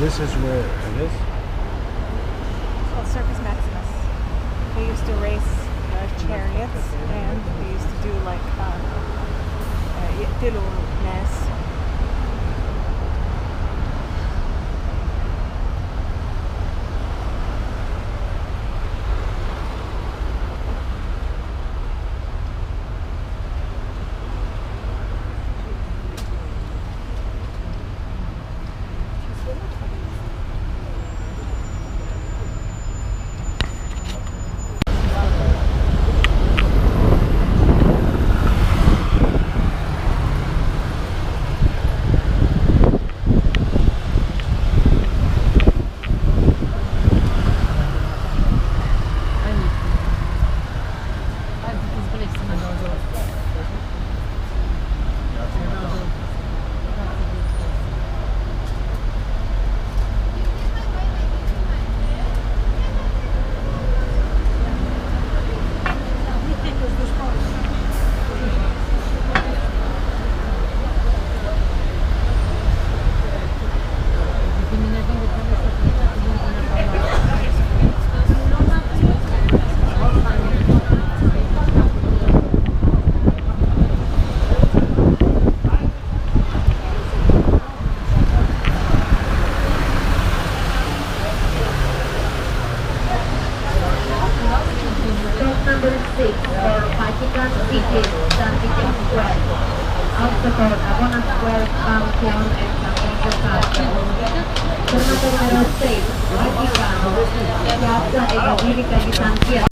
This is where it is? It's called Circus Maximus. They used to race chariots, and they used to do like titel or mass. Number 6 for Vatican City, Vatican Square. Obstacle, Abona Square, Pantheon, and Santiago Plaza. Turno numero 6, Vaticano, Piazza e Basilica di San Pietro.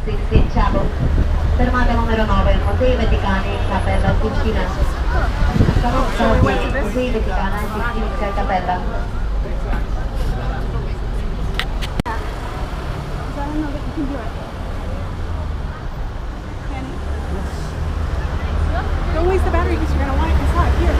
Sistine Chapel. Fermata numero 9, Musei Vaticani, Cappella Sistina. Stavolta Musei Vaticana, Sistina Cappella. I don't know that you can do it. Kenny? Don't waste the battery because you're going to want it inside. Here.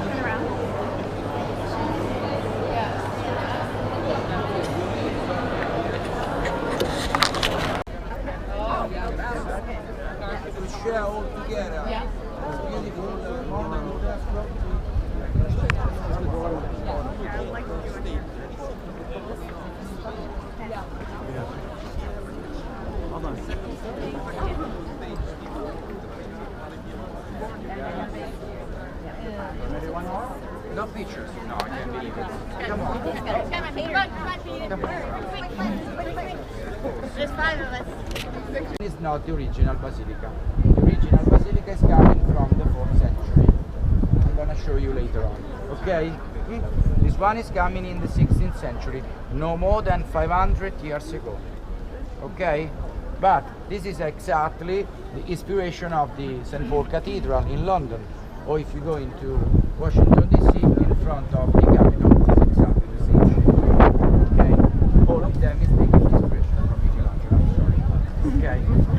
Turn around. Share all together. Yeah. Hold on. Ready, 1 hour? No pictures. No, I can't believe it. Come on. There's 5 of us. This is not the original basilica. The original basilica is coming from the 4th century. I'm gonna show you later on. Okay? This one is coming in the 16th century, no more than 500 years ago. Okay? But this is exactly the inspiration of the St. Paul Cathedral in London. Or if you go into Washington DC, in front of the Capitol, it's exactly the same shape. Okay? All of them is taking inspiration from Michelangelo, I'm sorry. Okay?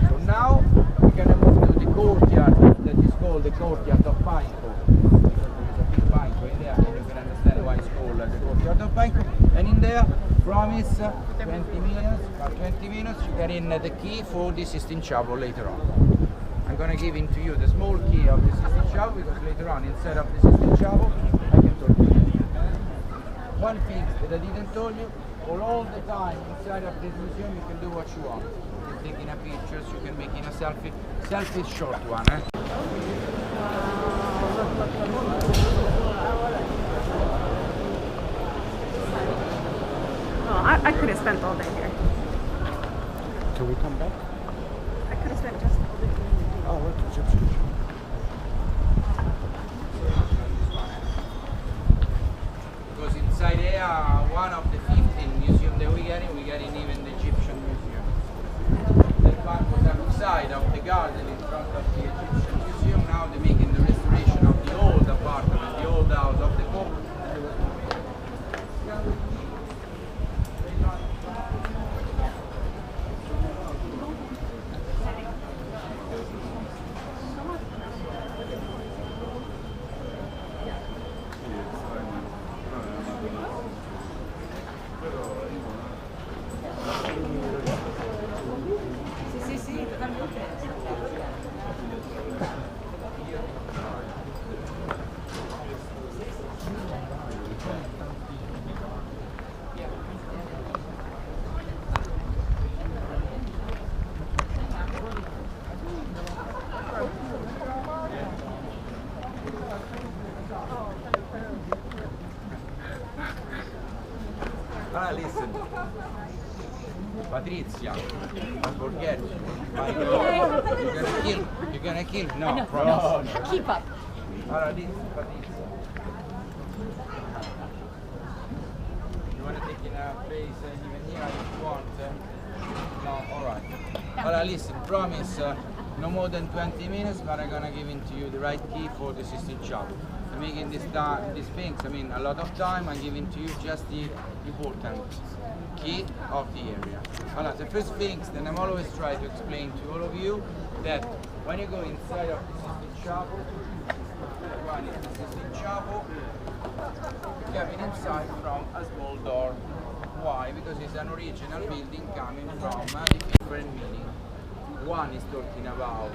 So now we're gonna move to the courtyard that is called the courtyard of Pineco. There's a big Pineco in there, and you can understand why it's called the courtyard of Pineco. And in there, promise 20 minutes, for 20 minutes you get in the key for the Sistine Chapel later on. I'm gonna give in to you the small key of the Sistine Chapel because later on, instead of the Sistine Chapel, I can talk to you. One thing that I didn't tell you, all the time inside of this museum you can do what you want. You can take in a pictures, you can make in a selfie. Selfie is short one, eh? Oh, I could have spent all day here. Can we come back? I could have spent just all day. Oh, look, Egyptian. Because inside here, one of the 15 museums that we get in even the Egyptian museum. That one was outside of the garden in front of the Egyptian museum. Now they're making the restoration of the old apartment, the old house of the Pope. Sì, totalmente. Allora, listen. Patrizia, don't forget. You're gonna kill. No, promise. Keep up. Allora, listen, Patrizia. You wanna take in a place even here if you want? No, alright. Allora, listen, promise. No more than 20 minutes, but I'm gonna give in to you the right key for the Sistine Chapel. I'm making these things, I mean, a lot of time. I'm giving to you just the important key of the area. Allora, the first things that I'm always trying to explain to all of you that when you go inside of the Sistine Chapel, one is the Sistine Chapel, coming inside from a small door. Why? Because it's an original building coming from a different meaning. One is talking about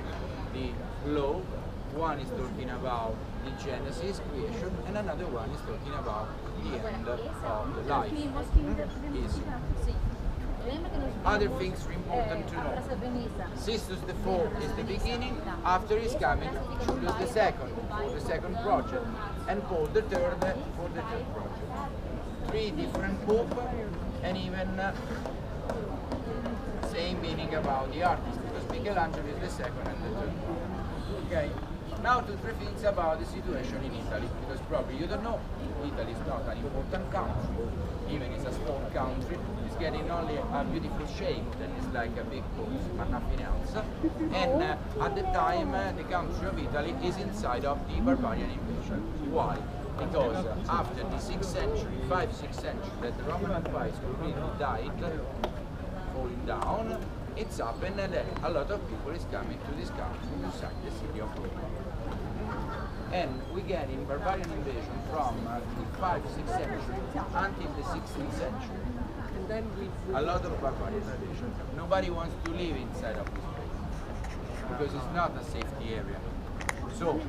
the globe, one is talking about the Genesis, creation, and another one is talking about the end of the life. Easy. Other things are important to know. Sistus IV is the beginning, after is coming Julius II for the second project. and Paul III for the third project. 3 different popes, and even same meaning about the artist, because Michelangelo is the second and the third one. Okay? Now 2-3 things about the situation in Italy, because probably you don't know, Italy is not an important country, even it's a small country, it's getting only a beautiful shape that is like a big box, but nothing else. And at the time, the country of Italy is inside of the barbarian invasion. Why? Because after the 6th century, 5th-6th century, that the Roman Empire is completely died, falling down, it's happened that a lot of people is coming to this country inside the city of Rome. And we get in barbarian invasion from the 5th-6th century until the 16th century. And then A lot of barbarian invasion. Nobody wants to live inside of this place because it's not a safety area. So,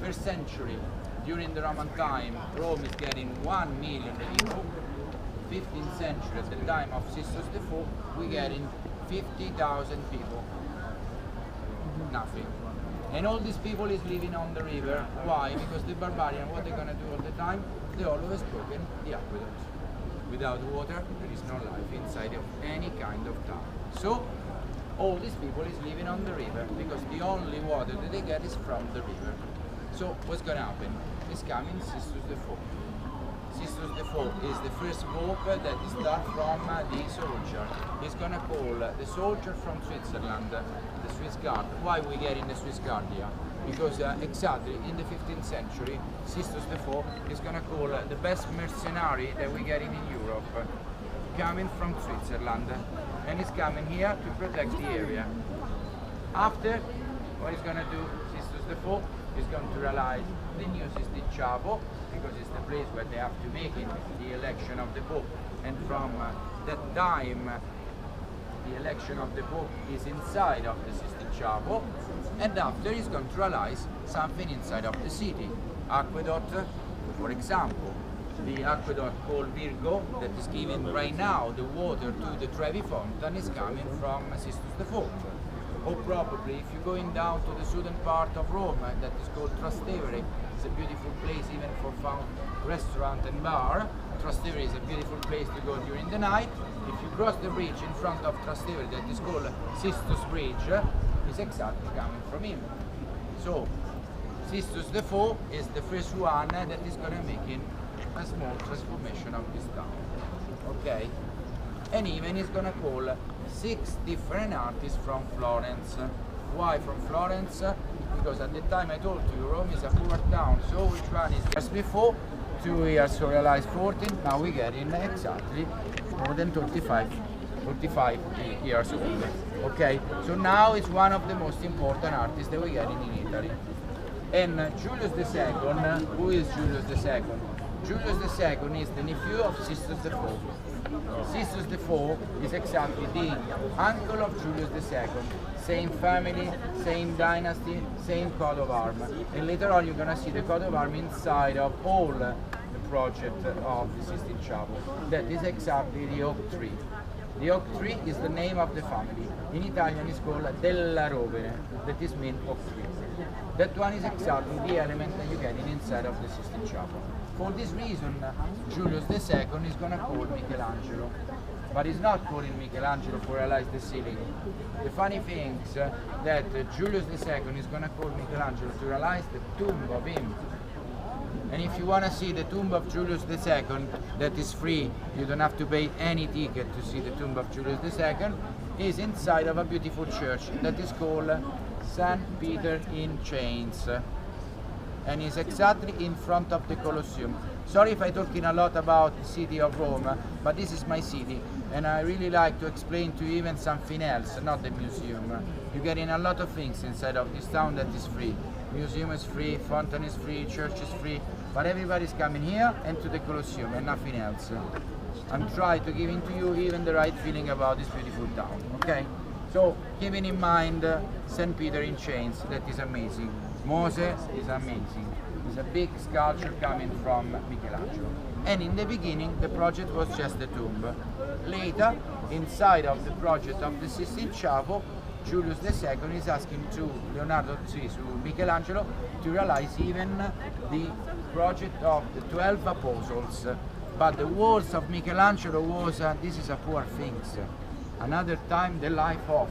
1st century, during the Roman time, Rome is getting 1 million people. 15th century, at the time of Sistus IV, we getting 50,000 people. Nothing. And all these people is living on the river. Why? Because the barbarian, what they're gonna do all the time? They always broken the aqueduct. Without water, there is no life inside of any kind of town. So, all these people is living on the river because the only water that they get is from the river. So, what's gonna happen? It's coming Sistus IV. Sistus IV is the first pope that starts from the soldier. He's gonna call the soldier from Switzerland, the Swiss Guard. Why we get in the Swiss Guard here? Because exactly in the 15th century, Sistus IV is gonna call the best mercenary that we get in Europe, coming from Switzerland, and he's coming here to protect the area. After, what he's gonna do, Sistus IV is going to realize the new Sistine Chapel, because it's the place where they have to make it, the election of the Pope. And from that time, the election of the Pope is inside of the Sistine Chapel, and after he's going to realize something inside of the city. Aqueduct, for example, the aqueduct called Virgo, that is giving right now the water to the Trevi Fountain, is coming from Sistus IV. Or probably if you're going down to the southern part of Rome, that is called Trastevere, it's a beautiful place even for found restaurant and bar. Trastevere is a beautiful place to go during the night. If you cross the bridge in front of Trastevere, that is called Sistus Bridge, is exactly coming from him. So, Sistus IV is the first one that is going to make a small transformation of this town. Okay? And even he's going to call 6 different artists from Florence. Why from Florence? Because at the time I told you, Rome is a poor town, so which one is just before? 2 years, so realized 14, now we get in exactly more than 45 years old. Okay, so now it's one of the most important artists that we get in Italy. And Julius II, who is Julius II? Julius II is the nephew of Sistus IV. Sistus IV is exactly the uncle of Julius II. Same family, same dynasty, same coat of arms. And later on you're gonna see the coat of arms inside of all the project of the Sistine Chapel. That is exactly the oak tree. The oak tree is the name of the family. In Italian it's called della rovere, that is mean oak tree. That one is exactly the element that you get inside of the Sistine Chapel. For this reason, Julius II is going to call Michelangelo. But he's not calling Michelangelo for realize the ceiling. The funny thing is that Julius II is going to call Michelangelo to realize the tomb of him. And if you want to see the tomb of Julius II, that is free, you don't have to pay any ticket to see the tomb of Julius II, is inside of a beautiful church that is called St. Peter in Chains. And is exactly in front of the Colosseum. Sorry if I'm talking a lot about the city of Rome, but this is my city, and I really like to explain to you even something else, not the museum. You're getting a lot of things inside of this town that is free. Museum is free, fountain is free, church is free, but everybody's coming here and to the Colosseum and nothing else. I'm trying to give into you even the right feeling about this beautiful town, okay? So, keeping in mind St. Peter in Chains, that is amazing. Moses is amazing. It's a big sculpture coming from Michelangelo. And in the beginning, the project was just the tomb. Later, inside of the project of the Sistine Chapel, Julius II is asking to Michelangelo to realize even the project of the 12 apostles. But the words of Michelangelo was, this is a poor thing. Another time the life off.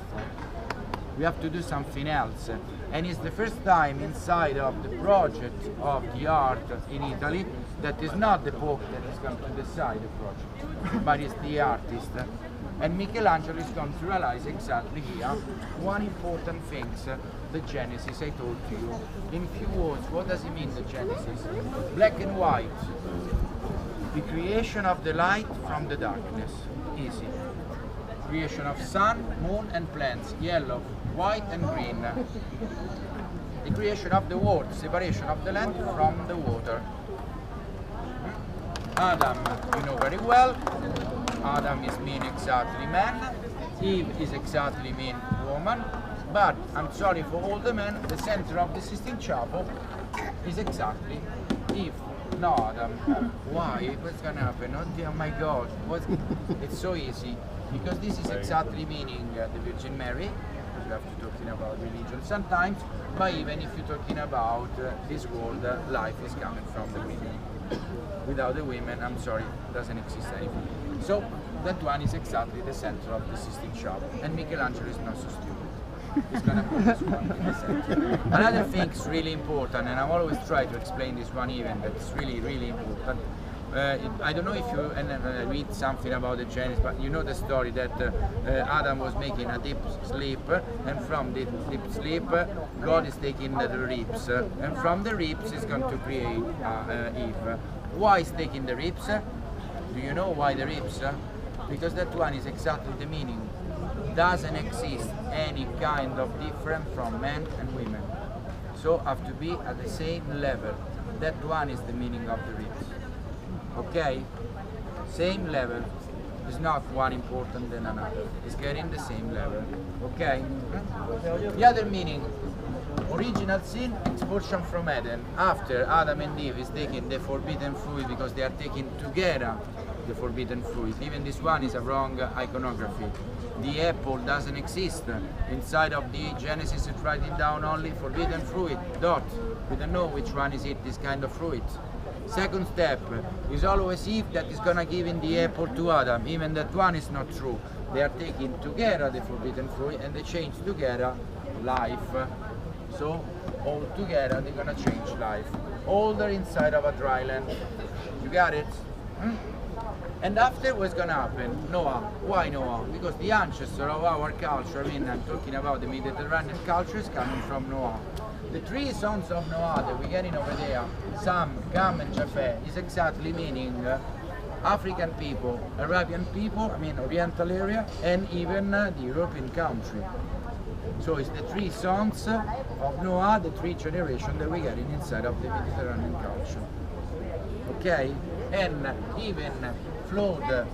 We have to do something else. And it's the first time inside of the project of the art in Italy that is not the Pope that is going to decide the project, but it's the artist. And Michelangelo is going to realize exactly here one important thing, the Genesis I told to you. In few words, what does it mean, the Genesis? Black and white. The creation of the light from the darkness. Easy. Creation of sun, moon and plants, yellow, white and green. The creation of the world, separation of the land from the water. Adam, you know very well. Adam is mean exactly man. Eve is exactly mean woman. But I'm sorry for all the men, the center of the Sistine Chapel is exactly Eve. No, Adam. Why? What's gonna happen? Oh my God! It's so easy because this is exactly meaning the Virgin Mary. You have to talking about religion sometimes, but even if you're talking about this world, life is coming from the women. Without the women, I'm sorry, doesn't exist anything. So that one is exactly the center of the Sistine Chapel, and Michelangelo is not so stupid. He's gonna put this one in the center. Another thing is really important, and I always try to explain this one even, but it's really, really important. I don't know if you read something about the Genesis, but you know the story that Adam was making a deep sleep, and from the deep sleep, God is taking the ribs, and from the ribs is going to create Eve. Why is taking the ribs? Do you know why the ribs? Because that one is exactly the meaning. Doesn't exist any kind of different from men and women. So have to be at the same level. That one is the meaning of the ribs. Okay? Same level. Is not one important than another. It's getting the same level. Okay? The other meaning, original sin, expulsion from Eden. After Adam and Eve is taking the forbidden fruit because they are taking together the forbidden fruit. Even this one is a wrong iconography. The apple doesn't exist. Inside of the Genesis it's writing down only forbidden fruit, dot. We don't know which one is it, this kind of fruit. Second step is always Eve that is gonna give in the apple to Adam. Even that one is not true. They are taking together the forbidden fruit and they change together life. So all together they're gonna change life. All they're inside of a dry land. You got it? And after what's gonna happen? Noah. Why Noah? Because the ancestor of our culture, I mean I'm talking about the Mediterranean culture, is coming from Noah. The three sons of Noah that we're getting over there, Sam, Ham and Japheth, is exactly meaning African people, Arabian people, I mean Oriental area, and even the European country. So it's the three sons of Noah, the three generations that we're getting inside of the Mediterranean culture. Okay? And even flood,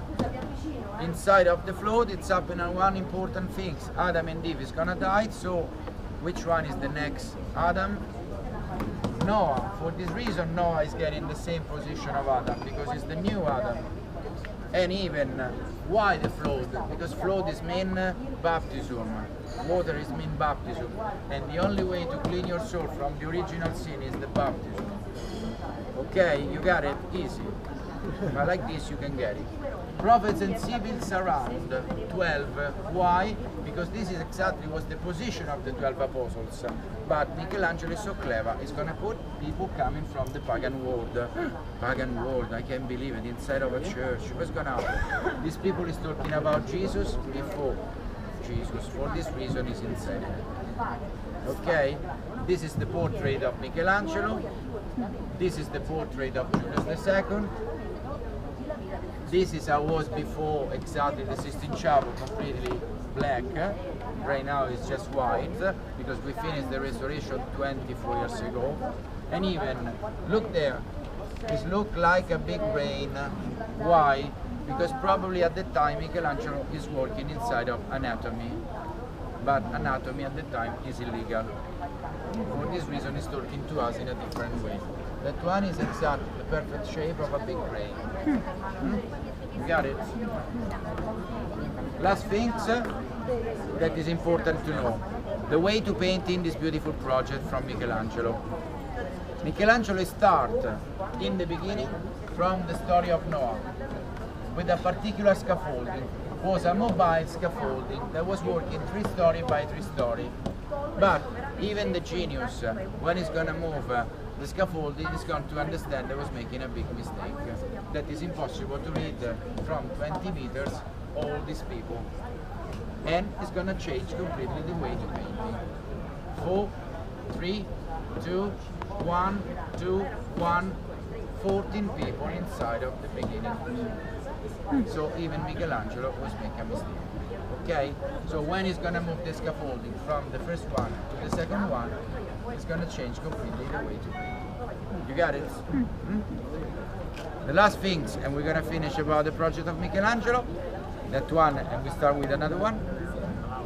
inside of the flood it's happening one important thing. Adam and Eve is gonna die, so which one is the next Adam? Noah. For this reason Noah is getting the same position of Adam, because it's the new Adam. And even why the flood? Because flood is mean baptism. Water is mean baptism. And the only way to clean your soul from the original sin is the baptism. Okay, you got it? Easy. But like this you can get it. Prophets and civils around 12. Why? Because this is exactly was the position of the 12 apostles. But Michelangelo is so clever, he's gonna put people coming from the pagan world. Pagan world, I can't believe it, inside of a church. What's gonna happen? These people is talking about Jesus before Jesus. For this reason is insane. Okay? This is the portrait of Michelangelo. This is the portrait of Julius II. This is how it was before exactly the Sistine Chapel, completely black. Right now it's just white, because we finished the restoration 24 years ago. And even, look there, it looks like a big brain. Why? Because probably at the time Michelangelo is working inside of anatomy. But anatomy at the time is illegal. For this reason he's talking to us in a different way. That one is exactly the perfect shape of a big brain. You got it? Last things that is important to know. The way to painting this beautiful project from Michelangelo. Michelangelo starts in the beginning from the story of Noah with a particular scaffolding. It was a mobile scaffolding that was working 3 story by 3 story. But even the genius, when he's going to move the scaffolding, is going to understand that was making a big mistake. That is impossible to read from 20 meters all these people. And it's going to change completely the way to painting. 4, 3, 2, 1, 2, 1, 14 people inside of the beginning. So even Michelangelo was making a mistake. Okay? So when he's going to move the scaffolding from the first one to the second one, it's going to change completely the way to paint. You got it? The last things, and we're going to finish about the project of Michelangelo. That one, and we start with another one.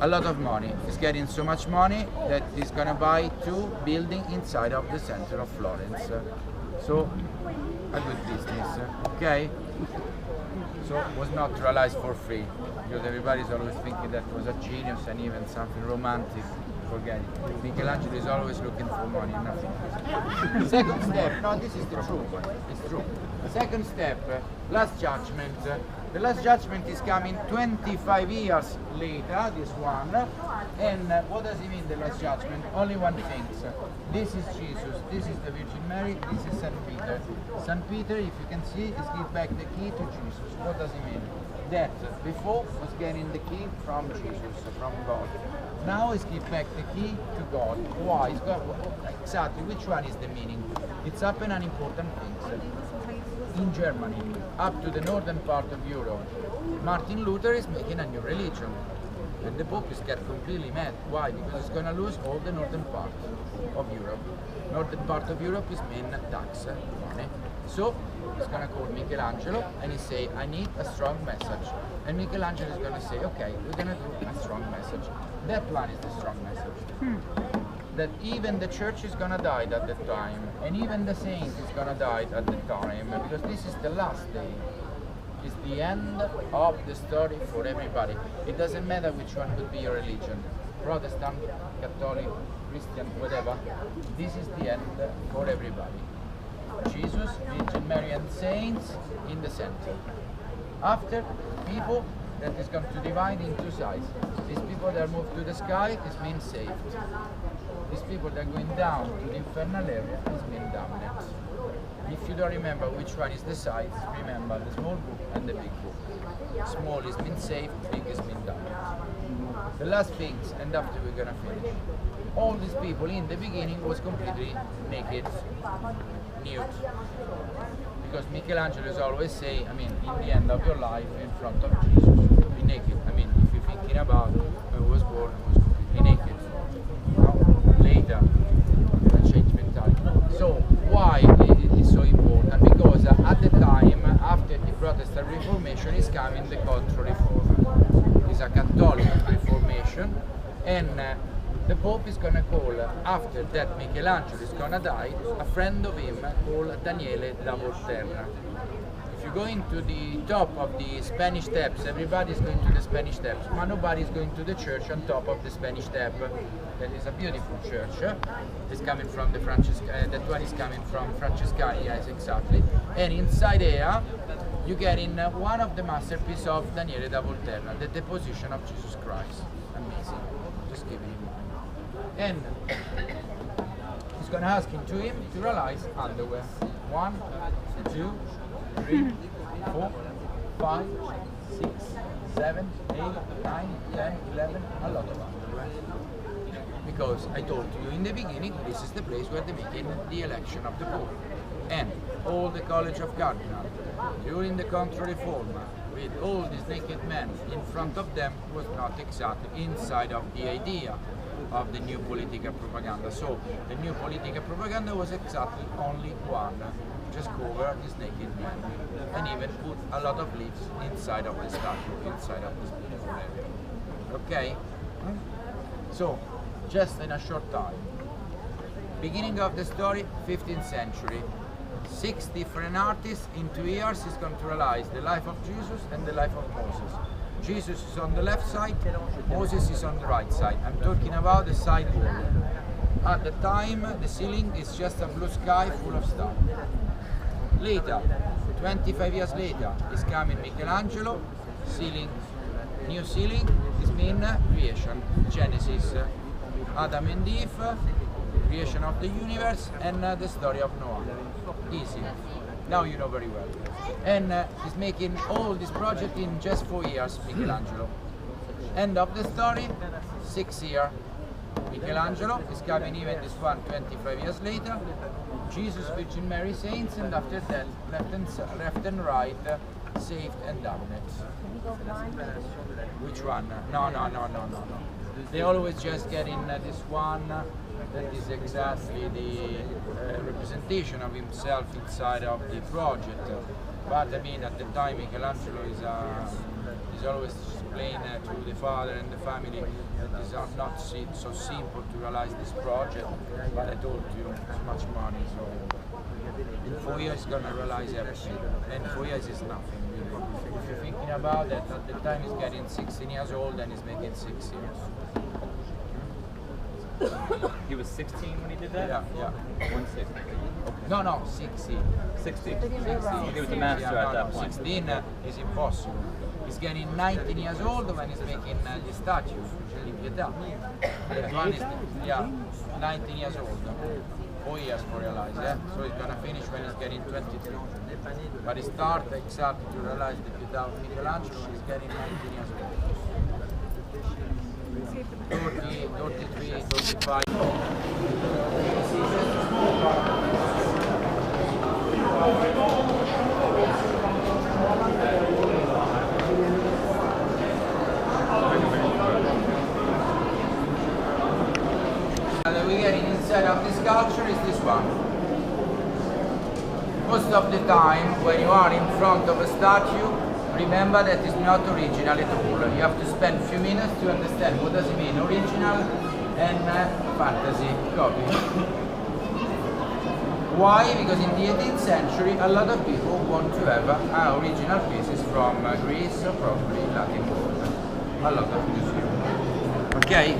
A lot of money. He's getting so much money that he's going to buy 2 buildings inside of the center of Florence. So, a good business. Okay? So, it was not realized for free, because everybody's always thinking that was a genius and even something romantic. Forget it. Michelangelo is always looking for money, nothing. Second step, no, this is the truth. It's true. Second step, Last Judgment. The Last Judgment is coming 25 years later, this one. And what does it mean, the Last Judgment? Only one thing. This is Jesus, this is the Virgin Mary, this is St. Peter. St. Peter, if you can see, is give back the key to Jesus. What does it mean? That before was getting the key from Jesus, from God. Now is give back the key to God. Why? Exactly, which one is the meaning? It's happened an important thing. In Germany, up to the northern part of Europe, Martin Luther is making a new religion. And the Pope is get completely mad. Why? Because it's going to lose all the northern part of Europe. Northern part of Europe is main tax money. So he's going to call Michelangelo and he say, I need a strong message. And Michelangelo is going to say, okay, we're going to do a strong message. That one is the strong message. That even the church is going to die at the time, and even the saint is going to die at the time, because this is the last day. It's the end of the story for everybody. It doesn't matter which one would be your religion, Protestant, Catholic, Christian, whatever. This is the end for everybody. Jesus, Virgin Mary and saints in the center. After, people that is going to divide in 2 sides. These people that move to the sky is mean saved. These people that are going down to the infernal area is mean damned. If you don't remember which one is the size, remember the small book and the big book. Small is mean saved, big is mean damned. The last things, and after we're gonna finish. All these people in the beginning was completely naked, nude. Because Michelangelo is always say, I mean, in the end of your life, in front of Jesus, be naked. I mean, if you're thinking about when he was born, he was completely naked. Later, change mentality. So why it is so important? Because at the time, after the Protestant Reformation, is coming the Contra-Reform. It's a Catholic Reformation, and the Pope is going to call, after that Michelangelo is going to die, a friend of him called Daniele da Volterra. If you go into the top of the Spanish Steps, everybody is going to the Spanish Steps, but nobody is going to the church on top of the Spanish Step. That is a beautiful church. It's coming from the that one is coming from Francescani, yes, exactly. And inside here, you get in one of the masterpieces of Daniele da Volterra, the Deposition of Jesus Christ. Amazing. Just giving him one. And he's going to ask him to realize underwear. 1, 2, 3, 4, 5, 6, 7, 8, 9, 10, 11, a lot of underwear. Because I told you in the beginning, this is the place where they making the election of the Pope. And all the College of Cardinals, during the Contra-Reform, with all these naked men in front of them, was not exactly inside of the idea of the new political propaganda. So the new political propaganda was exactly only one. Just cover these naked men and even put a lot of leaves inside of the statue, inside of this beautiful area. Okay? So, just in a short time. Beginning of the story, 15th century. 6 different artists in 2 years is going to realize the life of Jesus and the life of Moses. Jesus is on the left side, Moses is on the right side. I'm talking about the side wall. At the time, the ceiling is just a blue sky full of stars. Later, 25 years later, is coming Michelangelo, ceiling, new ceiling, is mean creation, Genesis, Adam and Eve, creation of the universe, and the story of Noah. Easy. Now you know very well. And he's making all this project in just 4 years, Michelangelo. End of the story, 6 years. Michelangelo is coming even this one 25 years later. Jesus, Virgin Mary, saints, and after that, left and right, saved and damned. Which one? No. They always just get in this one that is exactly the representation of himself inside of the project. But I mean, at the time, Michelangelo is always explained to the father and the family that it's not so simple to realize this project. But I told you, it's much money, so in 4 years he's gonna realize everything. And 4 years is nothing. If you're thinking about it, at the time he's getting 16 years old and he's making 6 years. He was 16 when he did that? Yeah. 160. No, 60. 60. He was a master at that point. 16 is impossible. He's getting 19 years old when he's making the statue in Pietà. That one is, 19 years old. 4 years for realize, so he's gonna finish when he's getting 23. But he started exactly to realize the Pietà of Michelangelo when he's getting 19 years old. 30, 33, 35. That we get inside of the sculpture is this one. Most of the time, when you are in front of a statue, remember that it's not original at all. You have to spend a few minutes to understand what does it mean, original and fantasy, copy. Why? Because in the 18th century, a lot of people want to have original pieces from Greece or probably Latin world. A lot of museums. Okay?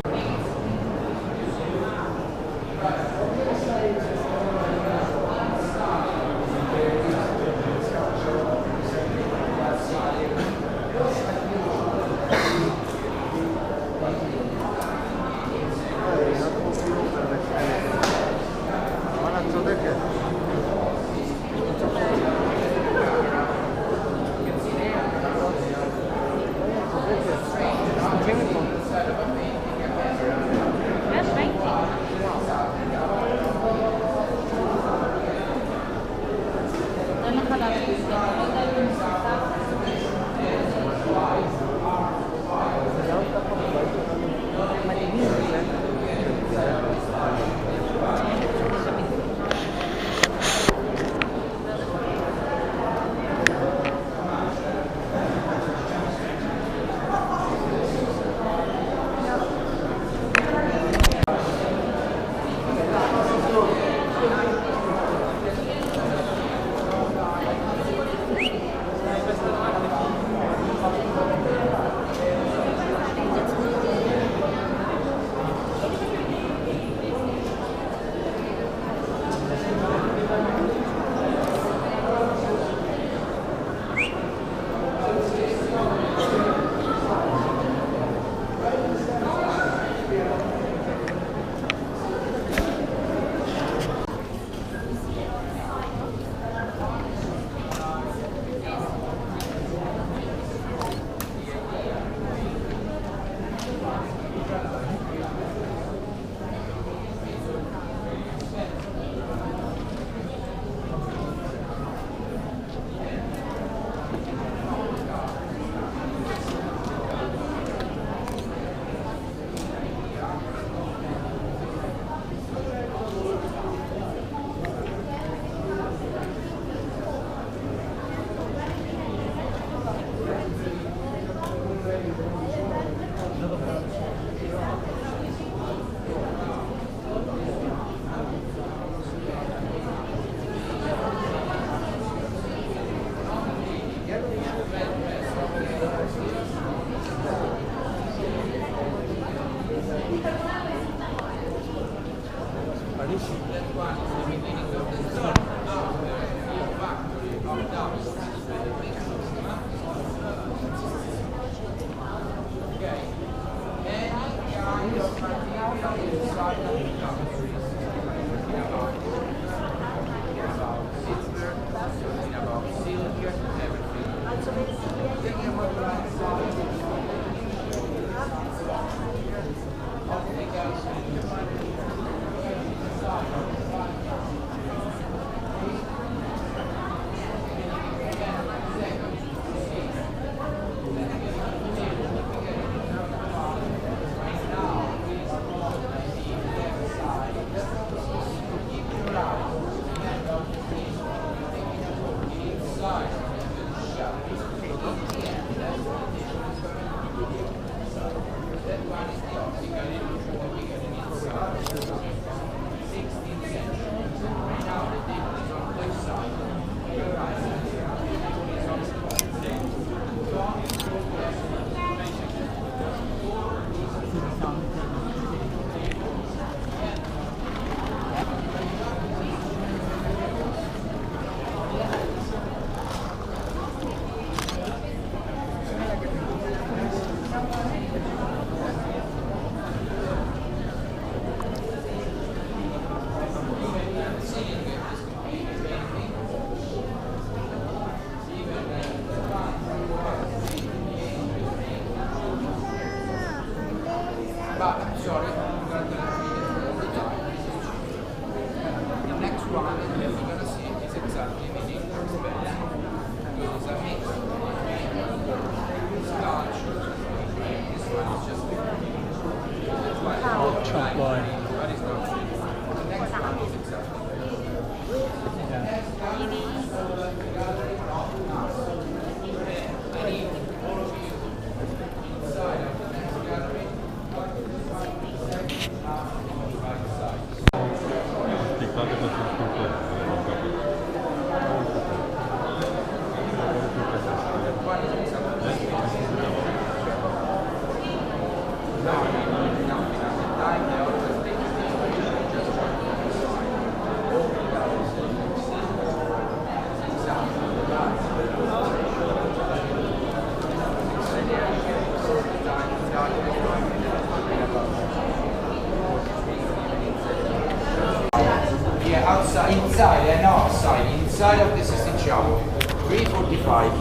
inside of the Sistine Chapel. 3:45.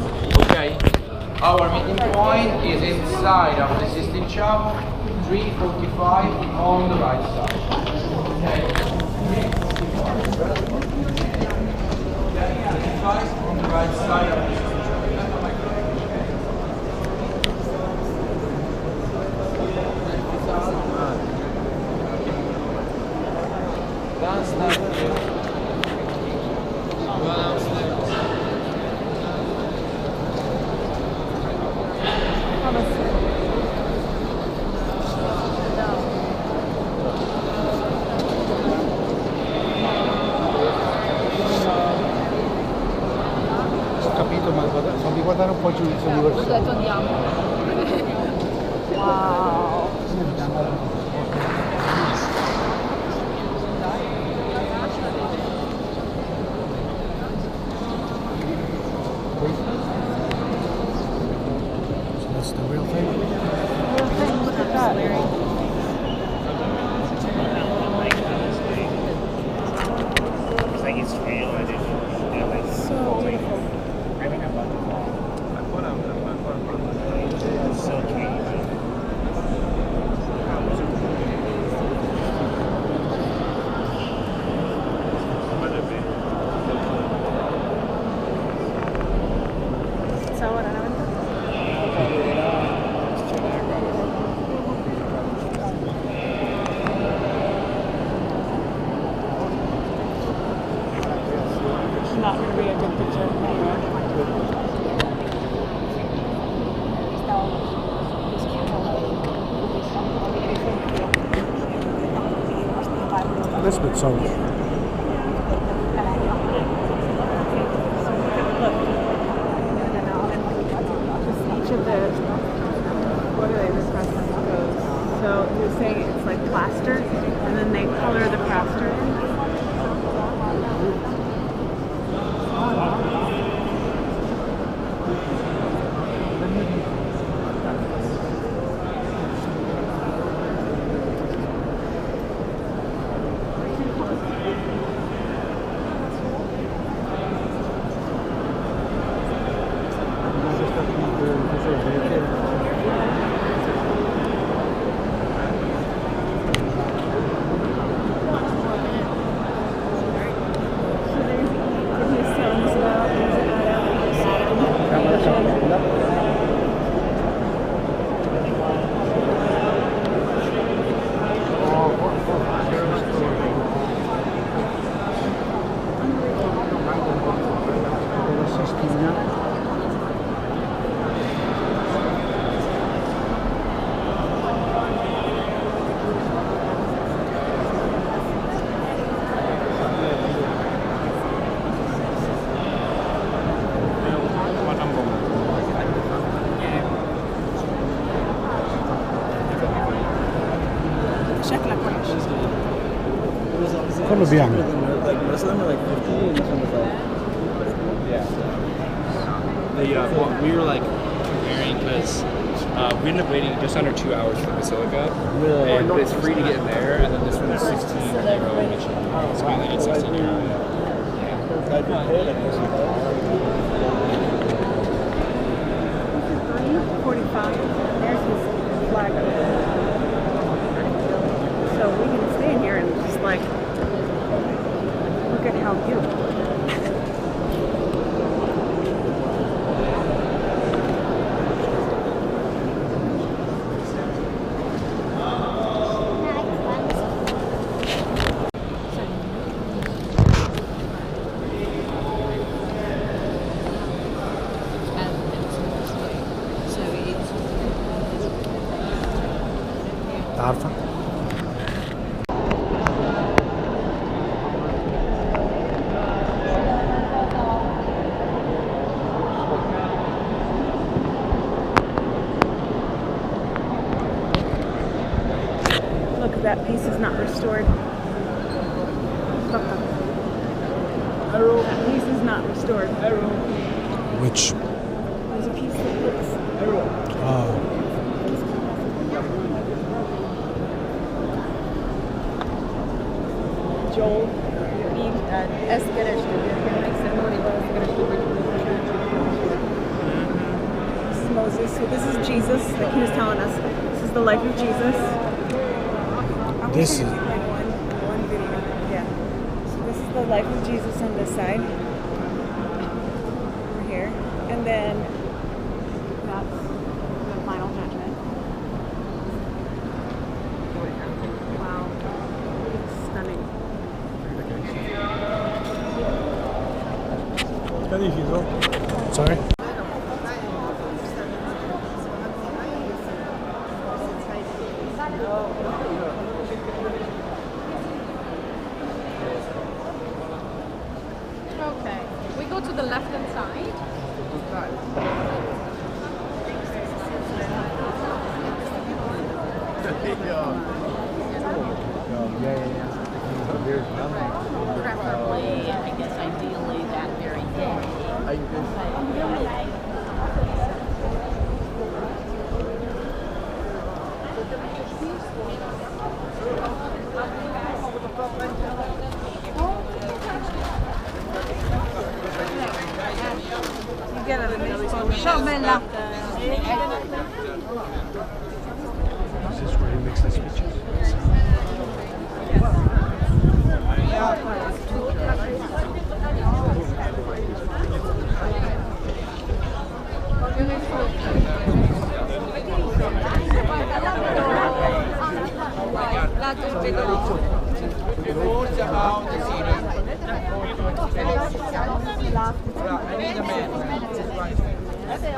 Okay. Our meeting point is inside of the Sistine Chapel. 3:45 on the right side. Okay. 3:45 on the right side of the Sistine Chapel. Ho capito, ma fammi guardare un po' il giudizio universale. Wow. So that's the real thing? Look at that, Larry. It's like it's real. I didn't, you know, like So beautiful. it's so cute. So what? Not going to be a good picture This bit, so each of the, what are they, the frescoes. So he was saying it's like plaster, and then they color the plaster in. شكلك وحش. quello bianco. Like most of them are like 50 and this one was like well, we were like comparing because we ended up waiting just under 2 hours for the Basilica. Really? And it's free to get in there, and then this one is 16 euro admission. So we only did 16 euro. There's his flag. So we can stay in here and just like look at how beautiful. عارفة؟ Look, that piece is not restored. That piece is not restored. Which? There's a piece that looks. Joel, ezt kerested, hogy Jesus, like he was telling us, this is the life of Jesus. This is Like one video. Yeah. So this is the life of Jesus on this side. Over here. And then that's the final judgment. Wow. It's stunning. Sorry? Okay, we go to the left hand side. Preferably, I guess ideally that very day. You get a nice photo. Is this where he makes the speeches? Rules about the series. I need a man. Listen,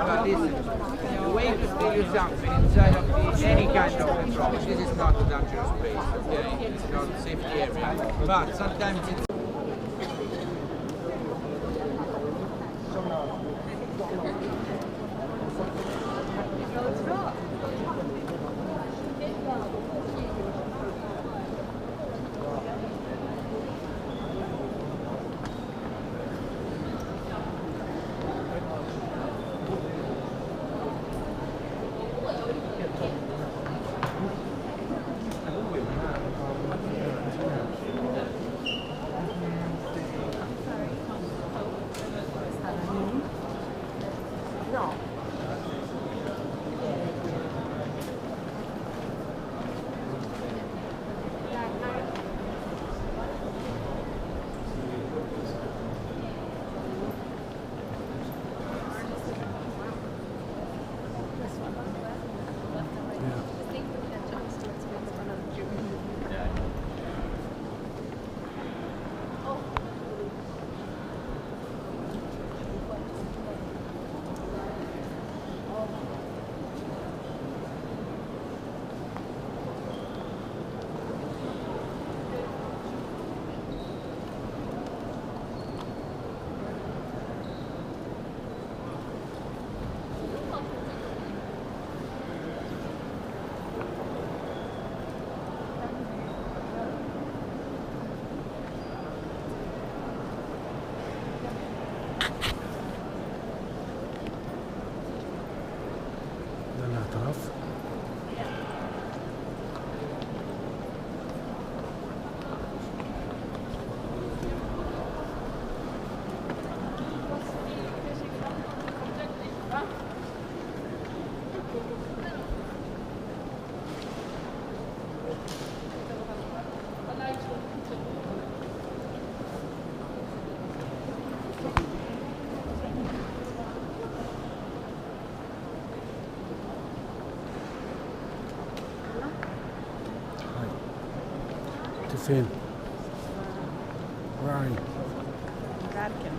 the way to steal you something inside of any kind of control. This is not a dangerous place, okay? It's not a safety area. But sometimes it's الاعتراف. فين؟ Where are you? Vatican.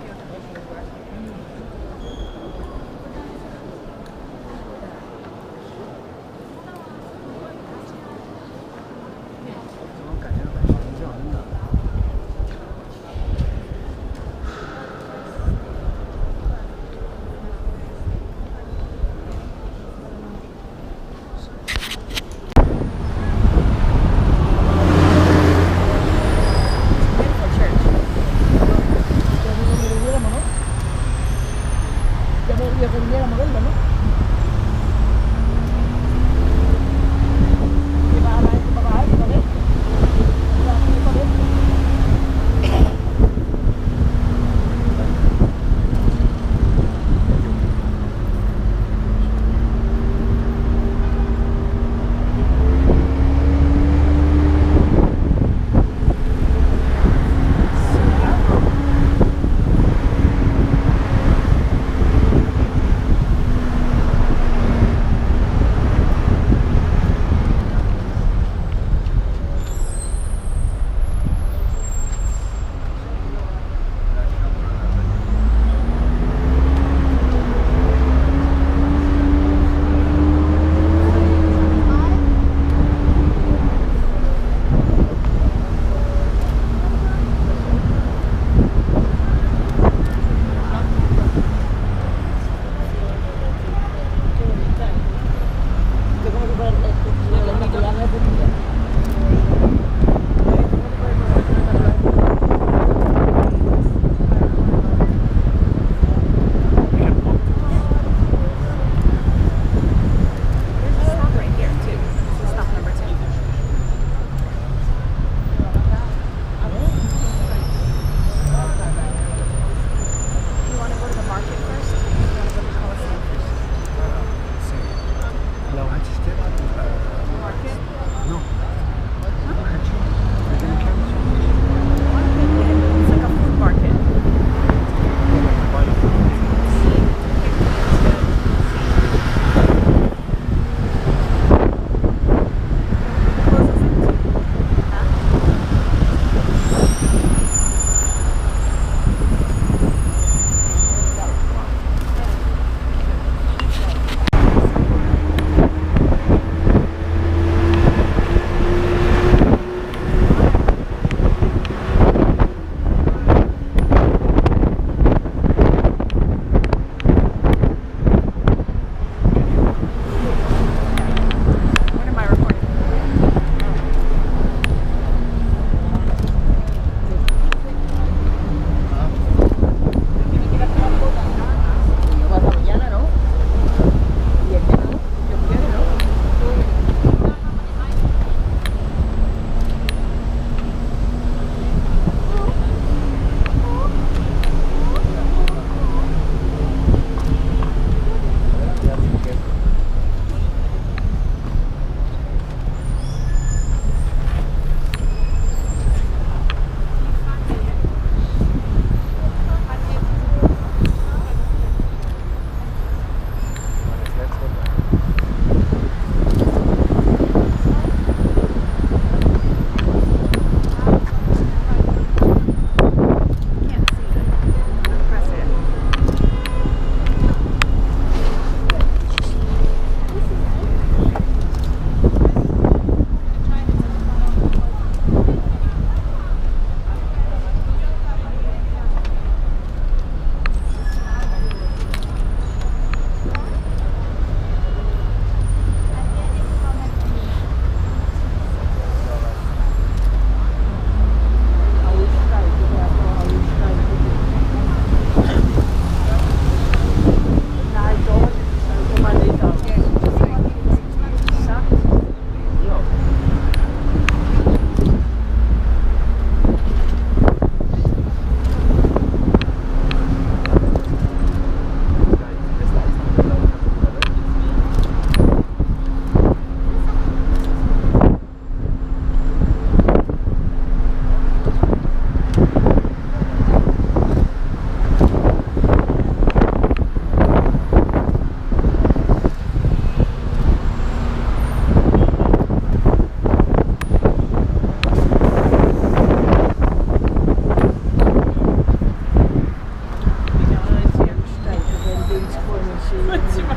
Jetzt ist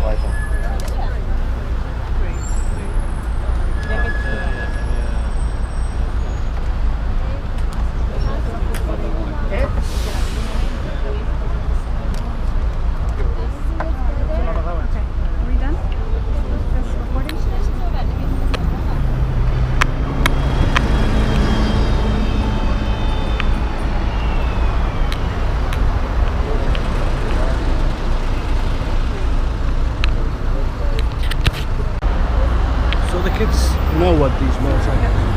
weiter. Are we done? This recording? So the kids know what these motorcycles are.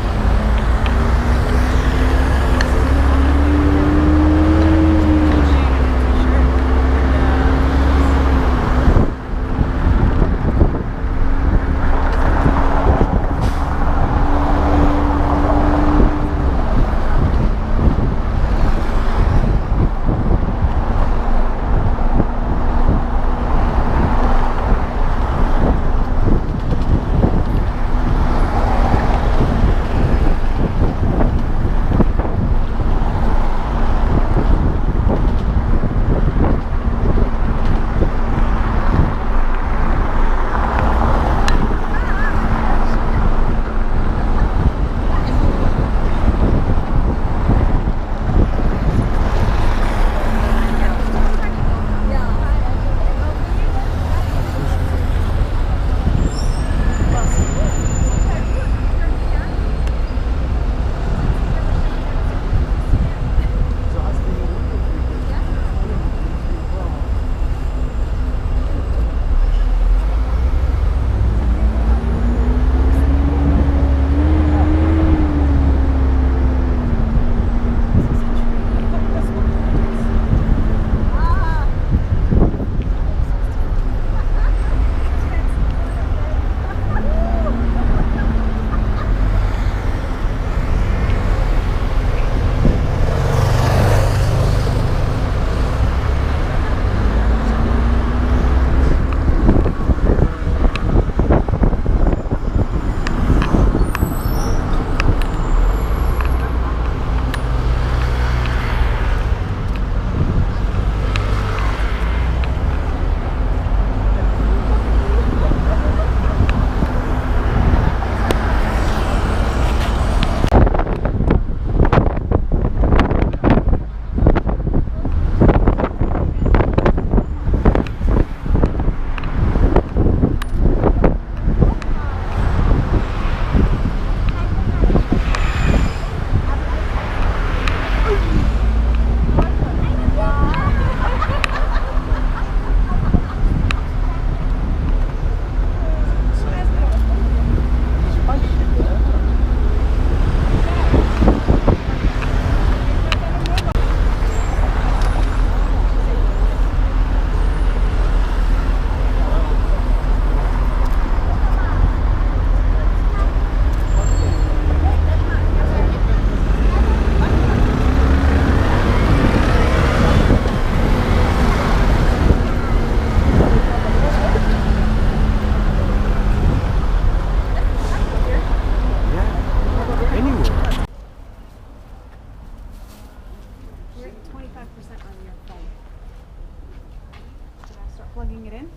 plugging it in?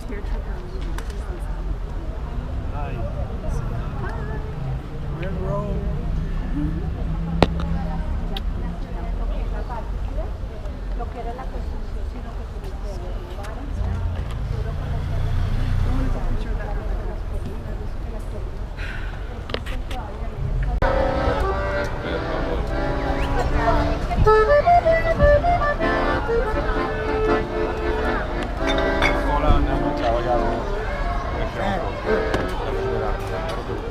Here, try Hi. We're in Rome.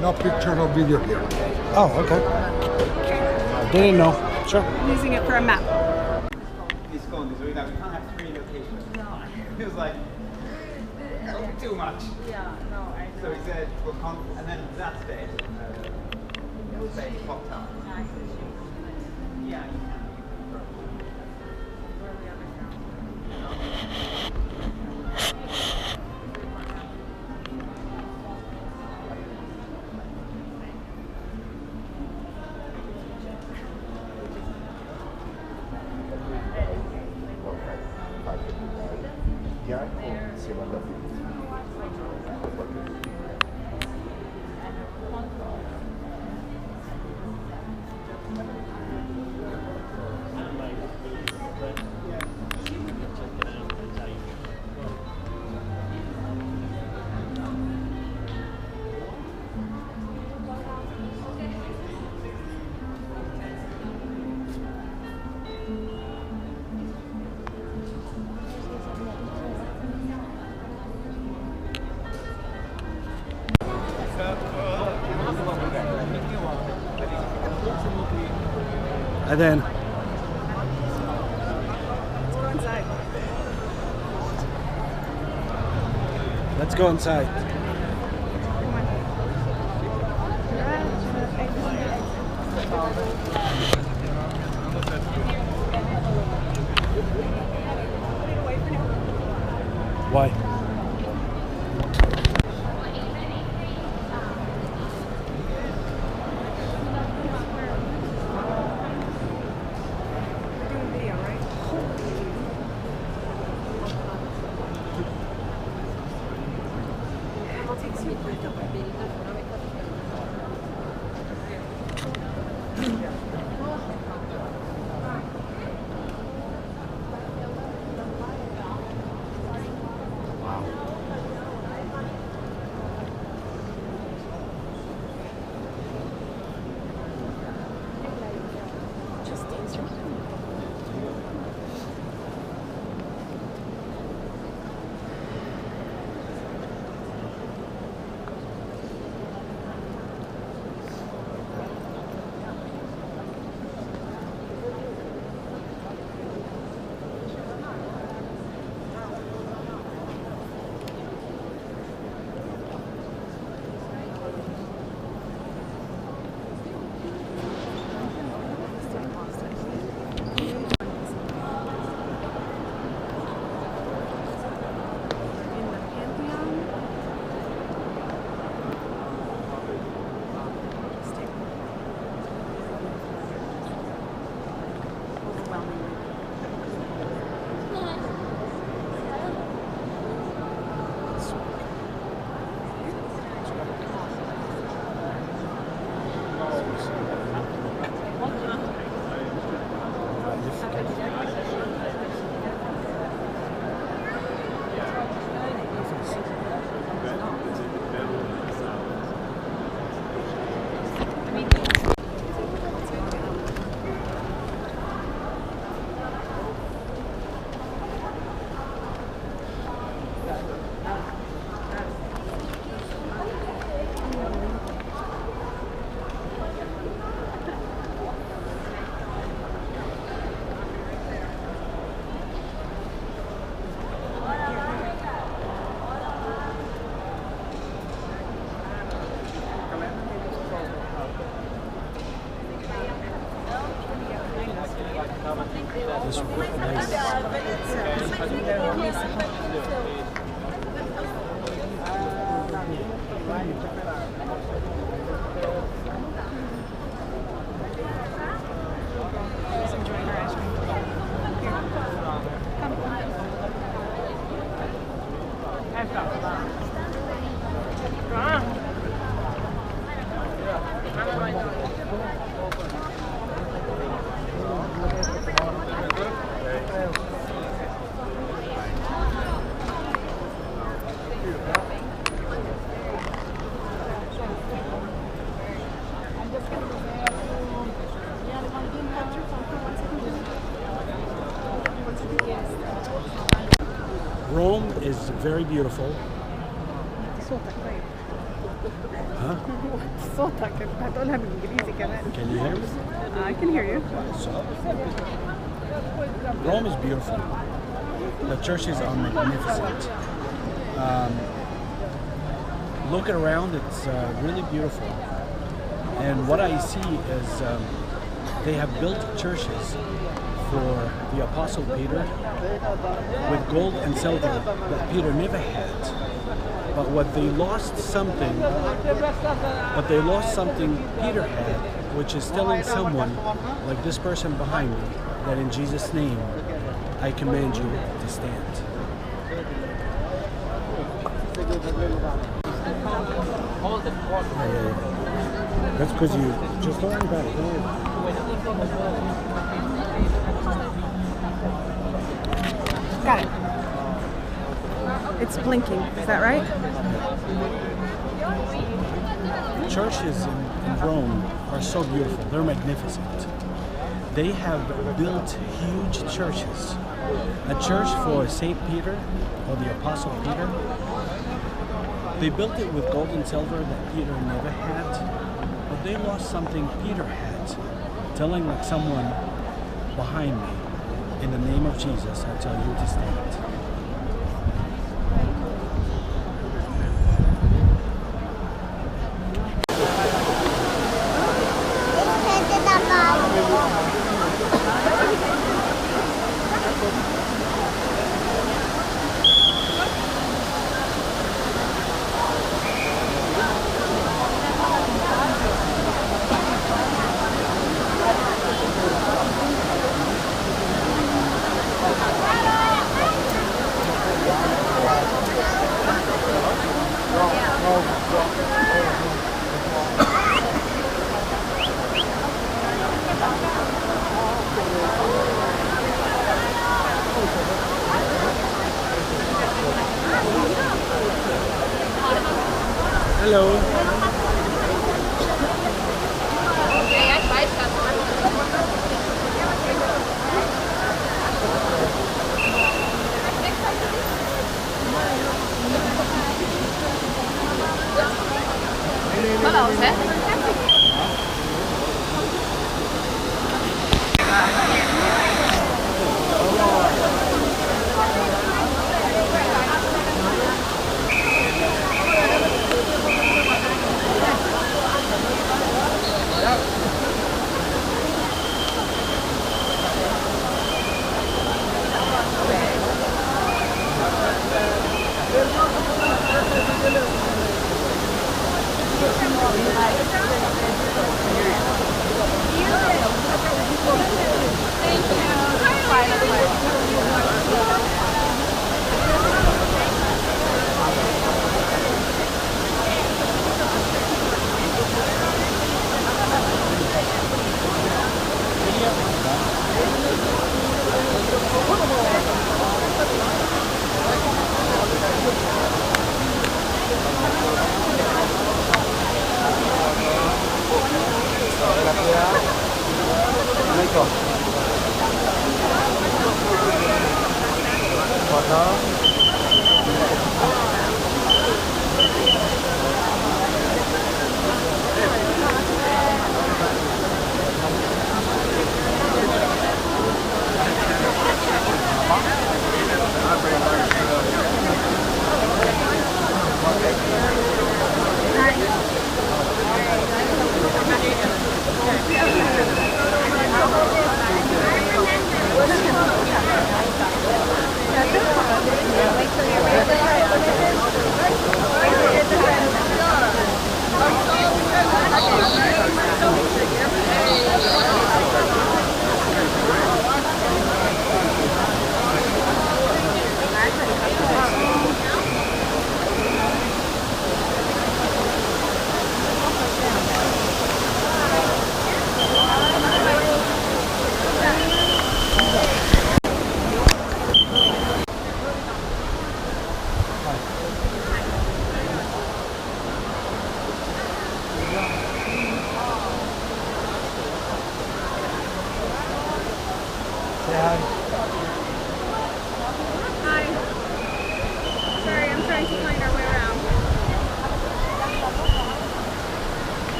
No picture, no video here. Oh, okay. Didn't know. Sure. I'm using it for a map. He's going this way. We can't have 3 locations. He was like, don't do too much. Yeah, no, I know. So he said, we'll come, and then that stage, we'll say he popped up. Yeah, you can. And then Let's go inside. let's go inside. Why? This would look nice. Rome is very beautiful. صوتك طيب. Huh? صوتك هتقولها بالانجليزي كمان. Can you hear me? I can hear you. So, Rome is beautiful. The churches are magnificent. Looking around, it's really beautiful. And what I see is they have built churches for the Apostle Peter with gold and silver that Peter never had. But they lost something Peter had, which is telling someone like this person behind me that in Jesus' name I command you to stand. Yeah. That's because you just don't worry about it. Don't worry. Got it. It's blinking. Is that right? Churches in Rome are so beautiful. They're magnificent. They have built huge churches. A church for St. Peter, or the Apostle Peter. They built it with gold and silver that Peter never had. But they lost something Peter had. Telling like someone behind me, in the name of Jesus, I tell you to stand. Hello.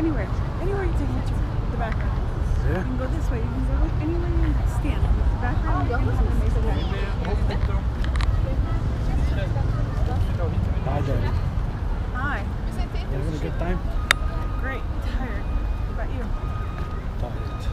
Anywhere. Anywhere you take a picture. The background. Yeah. You can go this way. You can go anywhere you stand. The background. You can have an amazing day. Bye, Daddy. Hi. You having a good time? Great. Tired. What about you? Tired.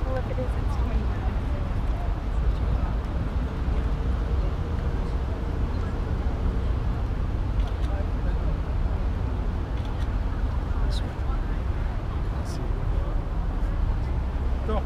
Well, if it is, it's 20 minutes. Go.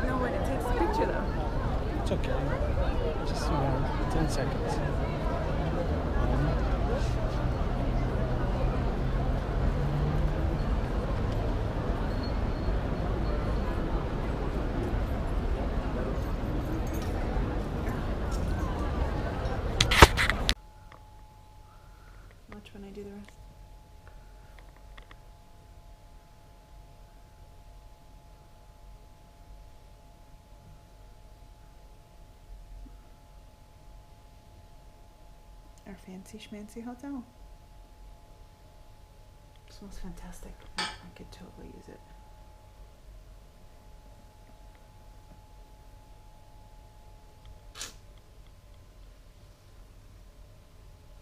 No, when it takes a picture though. It's okay. Just, 10 seconds. Watch when I do the rest. Our fancy schmancy hotel. It smells fantastic. I could totally use it.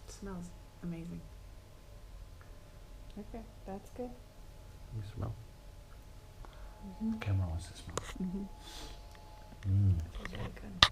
It smells amazing. Okay, that's good. You smell. Mm-hmm. The camera wants to smell. Mm-hmm. Mm. Feels really good.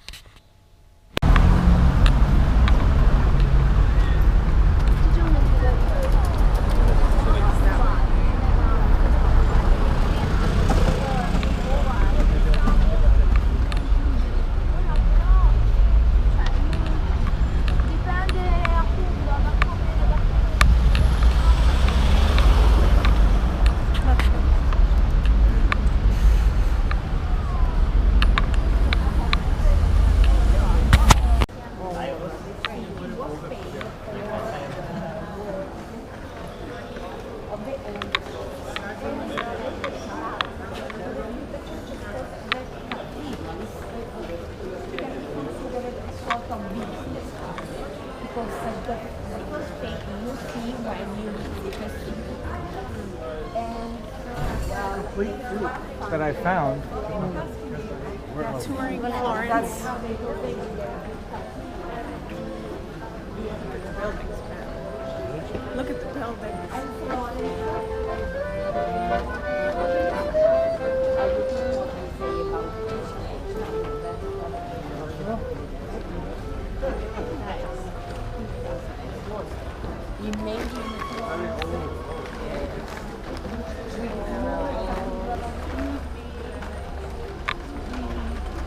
Complete fruit that I found. Touring Florence. Look at the buildings.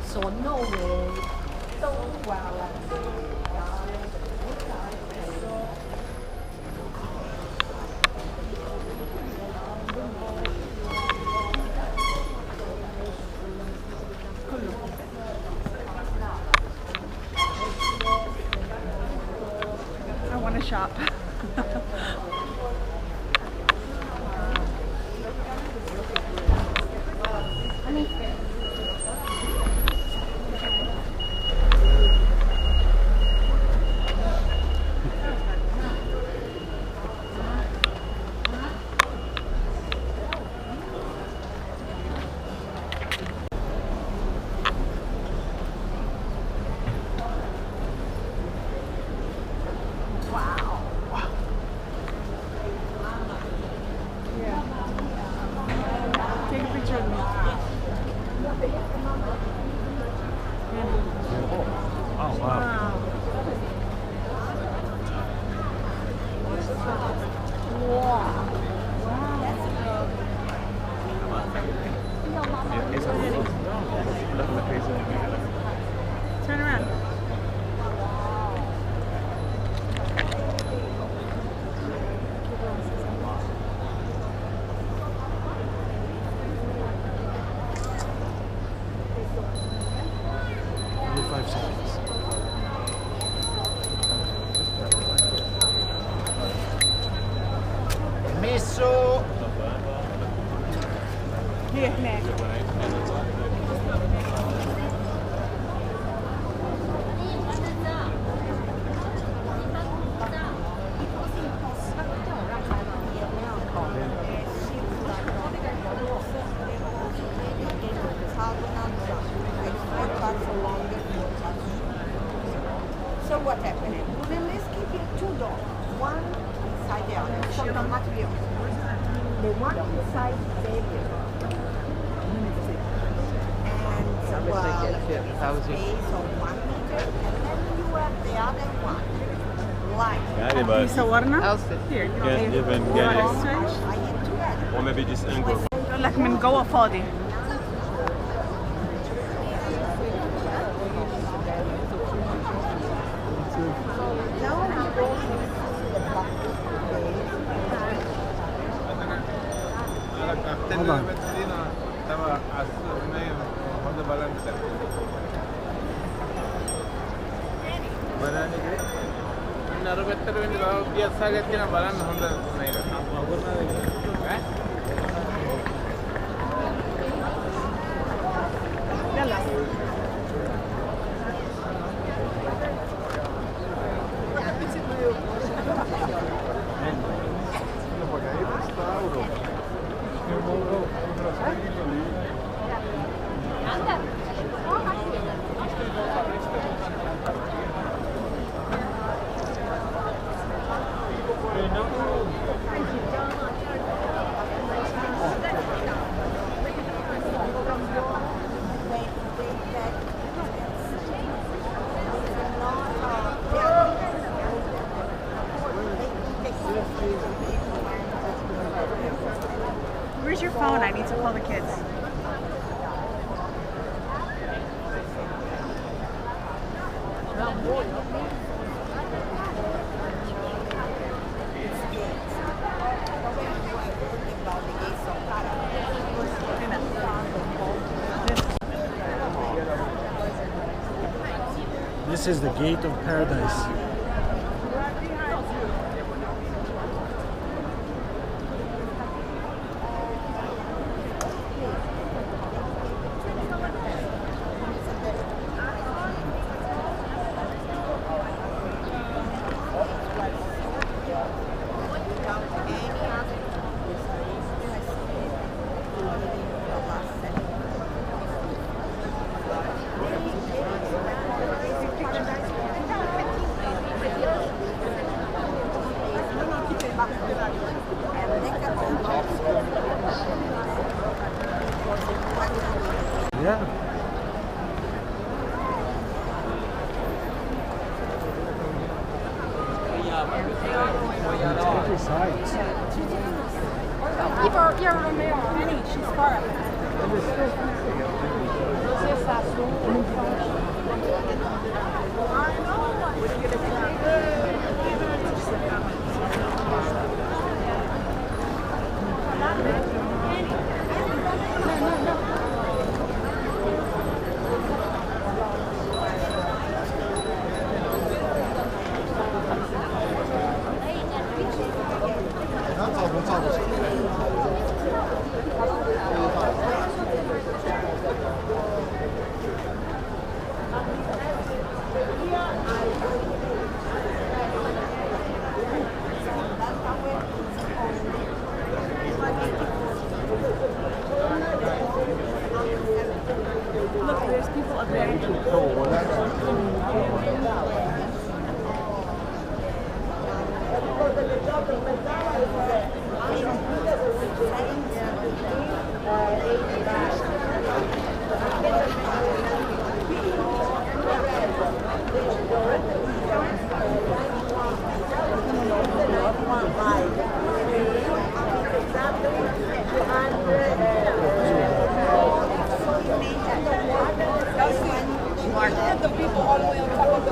So no way. I want to shop. Take a picture of me. Oh, wow. Turn around. Only 5 seconds. Messo. Here, next. So what happened? Then let's keep it two dogs, one inside the other. So automatically, the one inside Xavier. And well, space of 1 meter, and then you have the other one. Like. Lisa Warna? Here. Can't even You get want to it. switch? Or maybe this angle. لك من جوه فاضي. Hold on. يلا. Where's your phone? I need to call the kids. This is the gate of paradise. Yeah. Every side. Io Romeo, Annie, she's far up. Look, there's people up there. The people all the way on top of the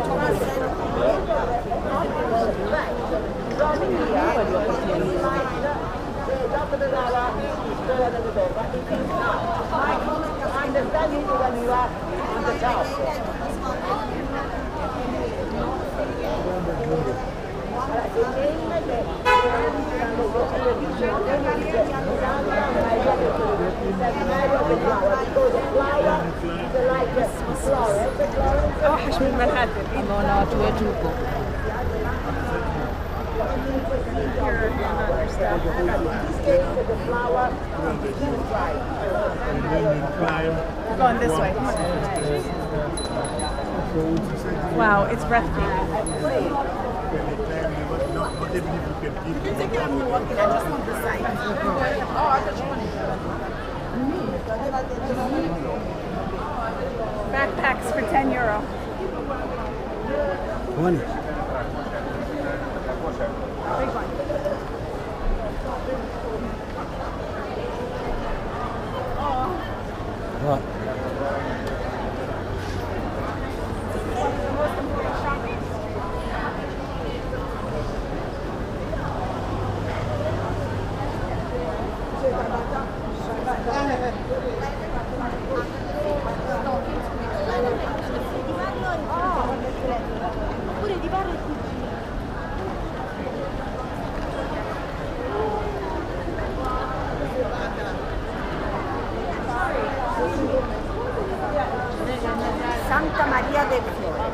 اوحش من منهاتن. Going this way. Wow, it's breathtaking. Backpacks for €10. 20. Big one. What? Santa Maria del Fiore,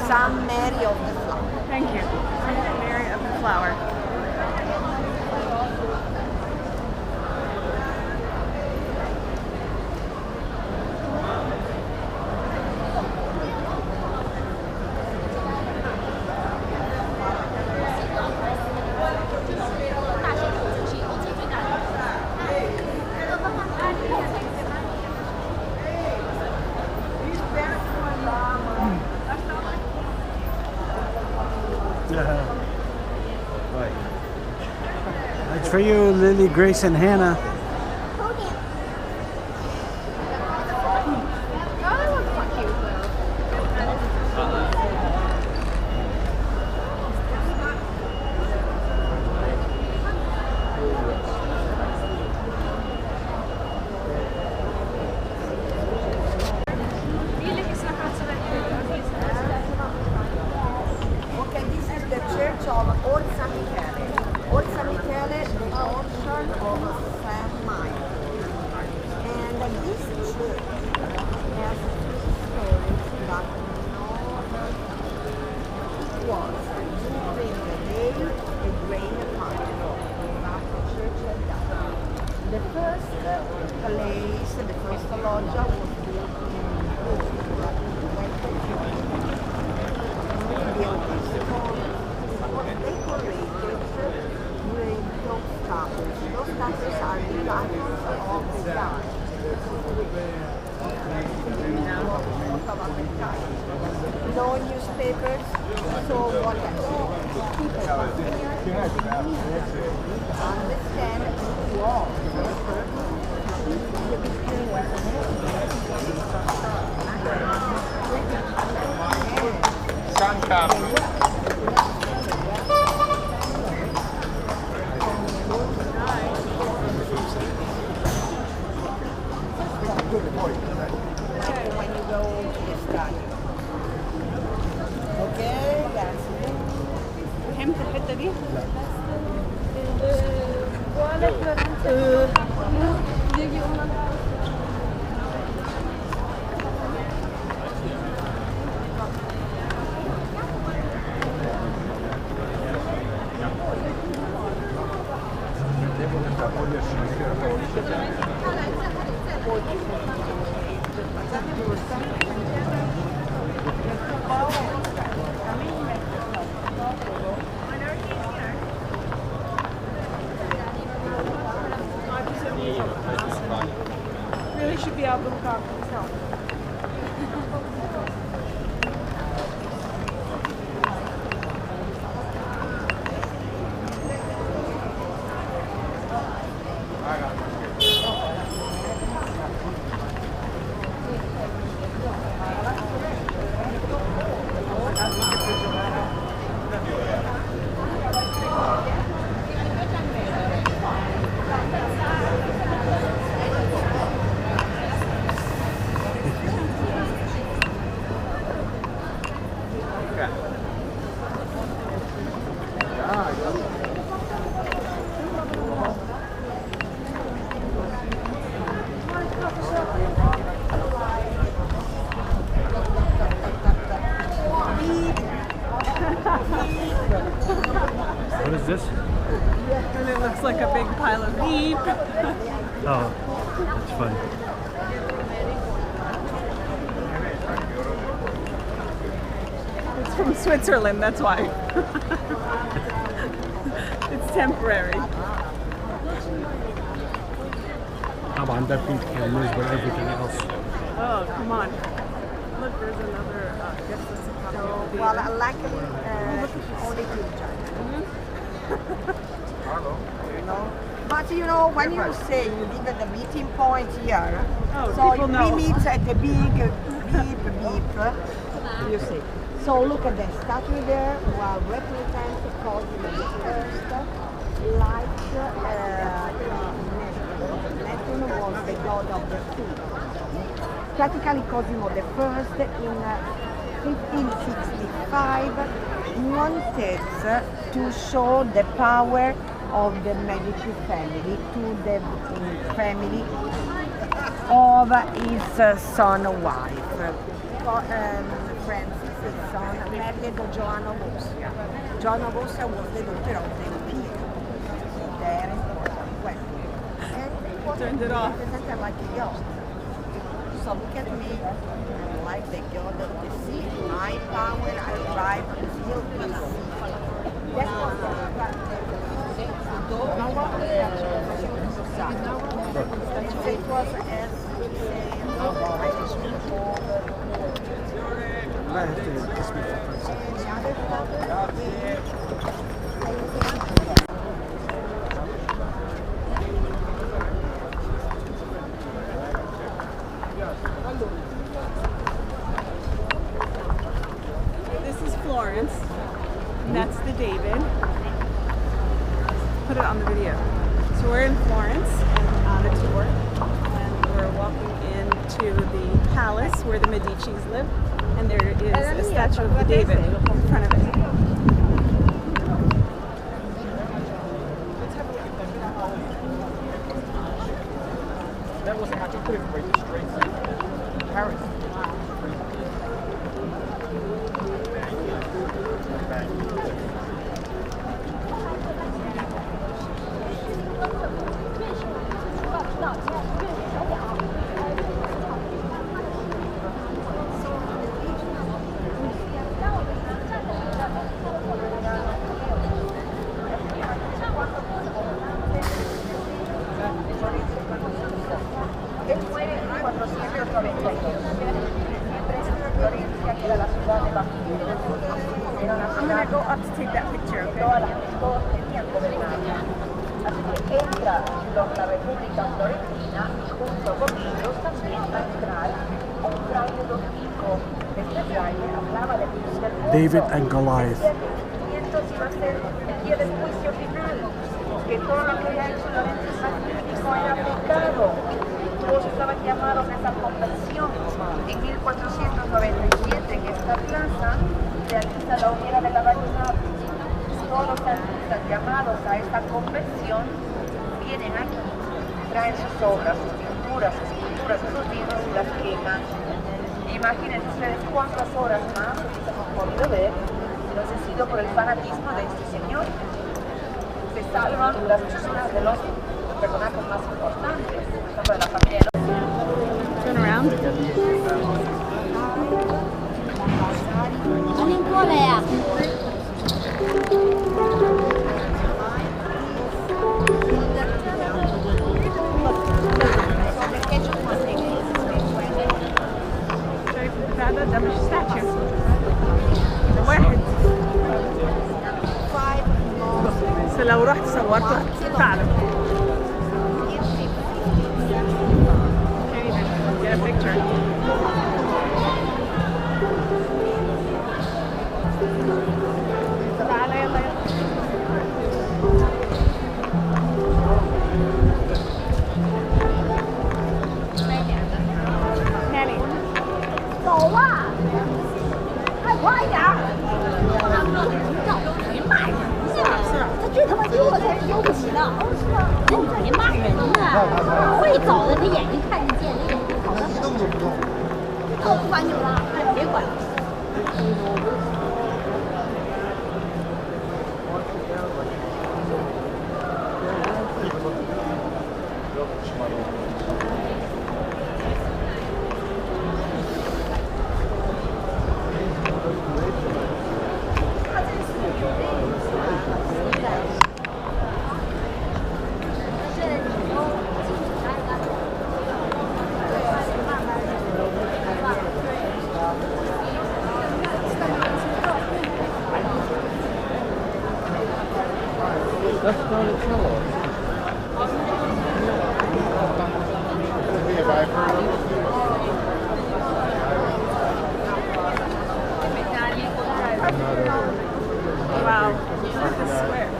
San Mary of the Flower. Thank you. Saint Mary of the Flower. That's for you, Lily, Grace, and Hannah. Okay, this is the church of Old San Michele. Old San Michele, the portion of San Mike. And this church has two stories that was during the day a grain farm. That the church had done. The first place, the first loggia was built in built this was decorated with statues are relics of the young. No newspapers, so what people understand who Sun cup. when you go to the stadium. Okay, that's it. فهمت الحتة دي؟ Really should be able to look after himself. What is this? And it looks like a big pile of beep. Oh, that's funny. It's from Switzerland, that's why. It's temporary. How about that pink cameras, but everything else? Oh, come on. Look, there's another, I guess that's a copy of the... Well, luckily, only picture. But you know, when you say you leave at the meeting point here, so people know. we meet at the big beep beep, you see. So look at the statue there, well, represents Cosimo the First, like Neptune was the god of the sea. Practically Cosimo the First in 1565 wanted to show the power of the Medici family to the family of his son and wife. Francis, his son, married Joanna Bosca. Joanna Bosca was the daughter of the Empire. There, well, and what turned it off. Represented like a yacht. So look at me, like the god of the sea. My power, I drive until the sea. That was it was as I have to speak for This is Florence, and that's the David. Put it on the video. So we're in Florence on a tour, and we're walking into the palace where the Medicis live, and there is a statue of the David in front of it. That wasn't how you put it right the straight Paris. por la República Florentina y junto con ellos también va a entrar un fraile dominico. Este fraile hablaba del fin del mundo. David and Goliath. Iba a ser el día del juicio final, que todo lo que había hecho Lorenzo el Magnífico era pecado. Todos estaban llamados a esa conversión. En 1497 en esta plaza realiza la hoguera de la Valle. Todos los artistas llamados a esta conversión vienen aquí, traen sus obras, sus pinturas, sus esculturas, sus libros y las queman. Imagínense ustedes cuántas horas más hemos podido ver. No ha sido por el fanatismo de este señor. Se salvan las personas de los personajes más importantes, tanto de la familia. Turn around. ده مش statue. ده واحد. بس لو رحت صورته فعلا. Get a picture. تعالى يلا يلا. Nanny. 走啊！快快点儿！你骂人呢？他最他妈丢了才是丢不起的。你骂人呢？会走的，他眼睛看得见，他眼睛跑得很。我不管你们了，别管。That's Donatello. Wow, look at the square.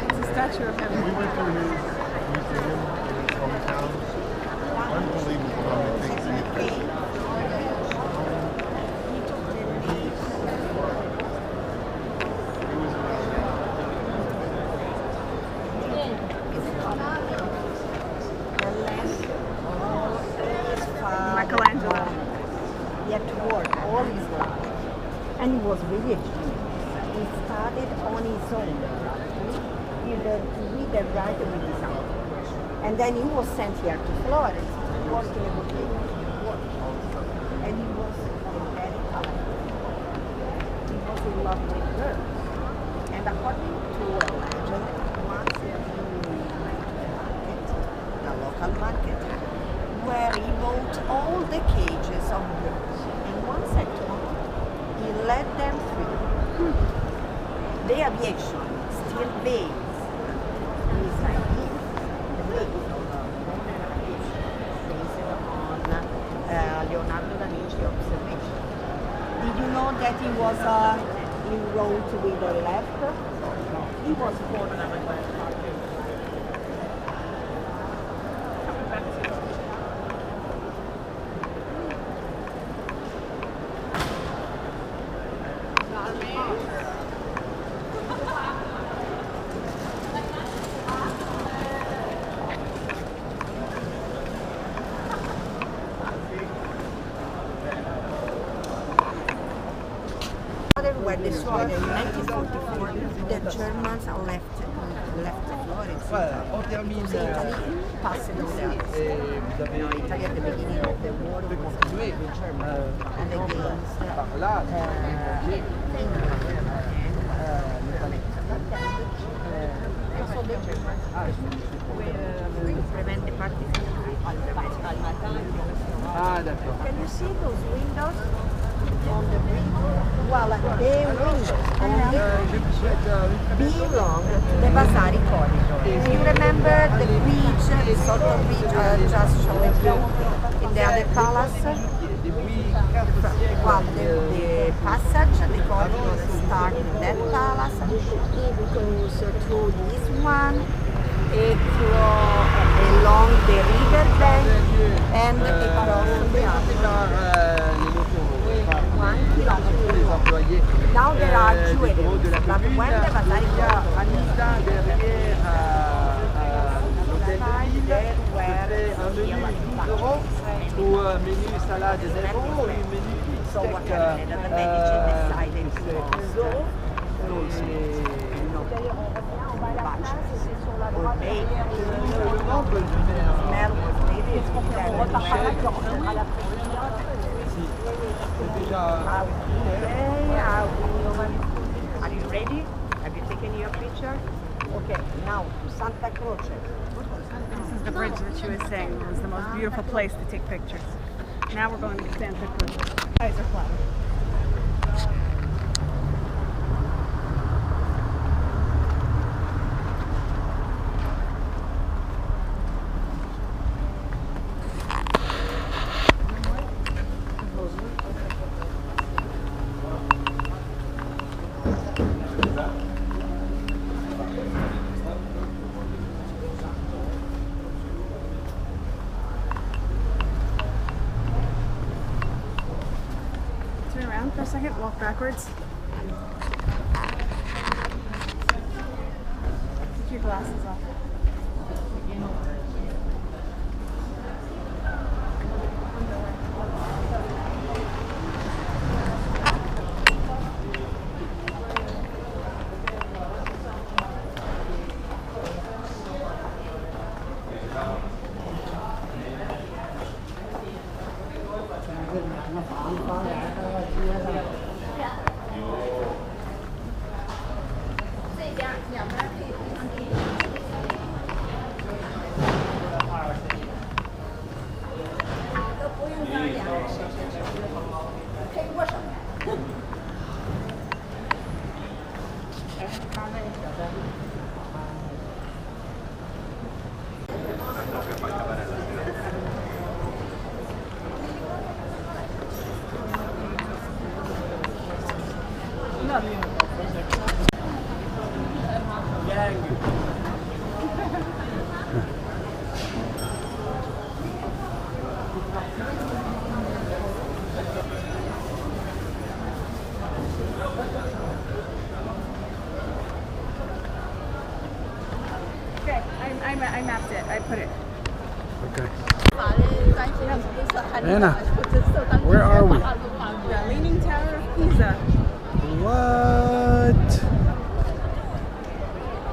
It's a statue of him. We went to his museum in his hometown. Unbelievable how many things he had done. Michelangelo. He had to work all his life. And he was really a genius. He started on his own. He learned to read and write with his uncle. And then he was sent here to Florence to work in a boutique. And he was very talented. He was in love with girls. And according to a legend, once he went to the local market, where he bought all the cages of birds. And one second, he let them free. The aviation still waves. His idea, the wave based on Leonardo da Vinci observation. Did you know that he was he wrote with the left? He was born on the left. Were destroyed in 1944. The Germans left Florence. Italy passed on the other side. Italy at the beginning of the war was with Germany and against so the Germans prevent the partisan d'accord. Can you see those windows on the bridge? Well, the windows on the belong to the Vasari corridor. If you remember the bridge, the sort of bridge just showing you in the other palace, well, the passage, the corridor starts in that palace, it goes through this one, along the river bank, and across the other. 1 kilometer. Now there are two areas, but when the Vasari ou menu salade zéro ou menu so what happened? The Medici decided to also Are you ready? Have you taken your picture? Okay, now to Santa Croce. This is the bridge that she was saying was the most beautiful place to take pictures. Now we're going to Santa Cruz. Eyes are flat. Turn around for a second, walk backwards. Take your glasses off. Okay, I mapped it. I put it. Okay. Anna, where are we? The Leaning Tower of Pisa. What?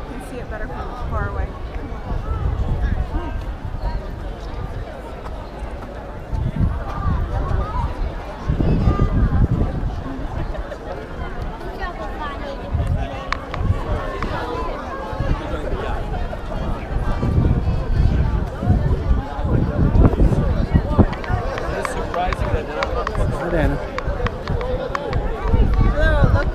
You can see it better from far away. Hi, Anna. Hello, look.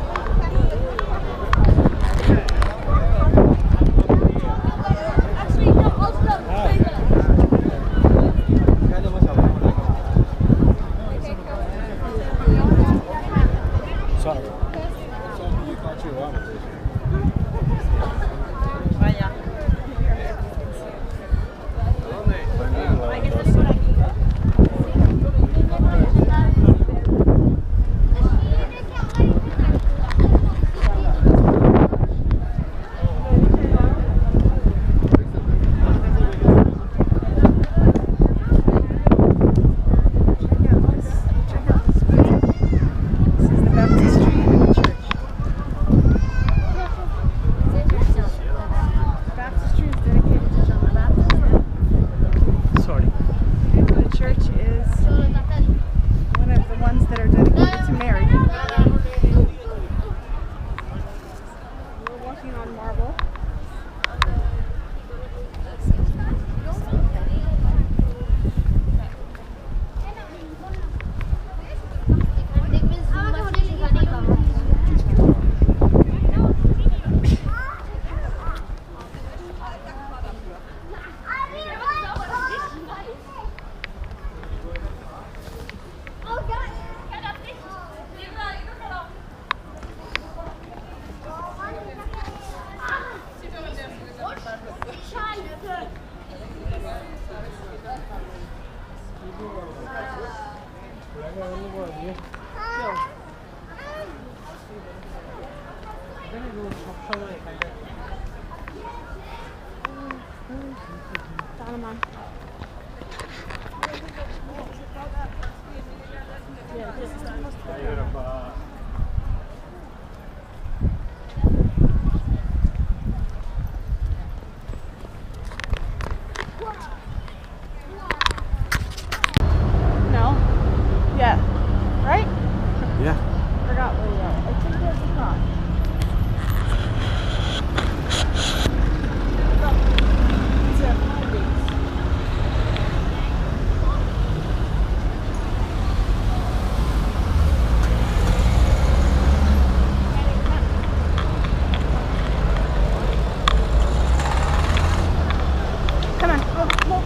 Sorry. No? Yeah. Right? Yeah. Forgot where we are. I think there's a cross. It's a base. Come on. Oh,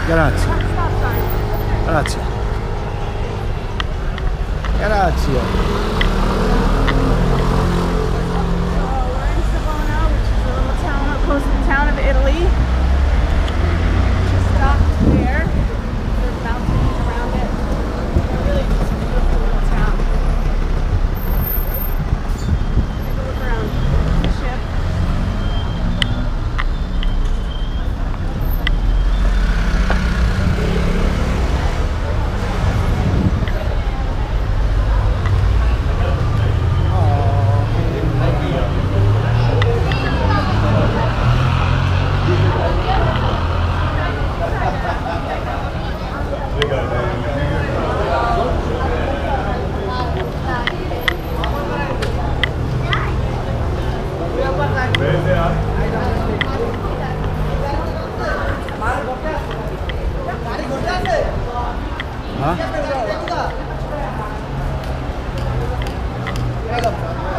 Grazie. stop sign. Grazie. Grazie. We're in Savona, which is a little town close to the town of Italy. Just stopped there. There's mountains around it. They're really just a beautiful little town. Take a look around the ship.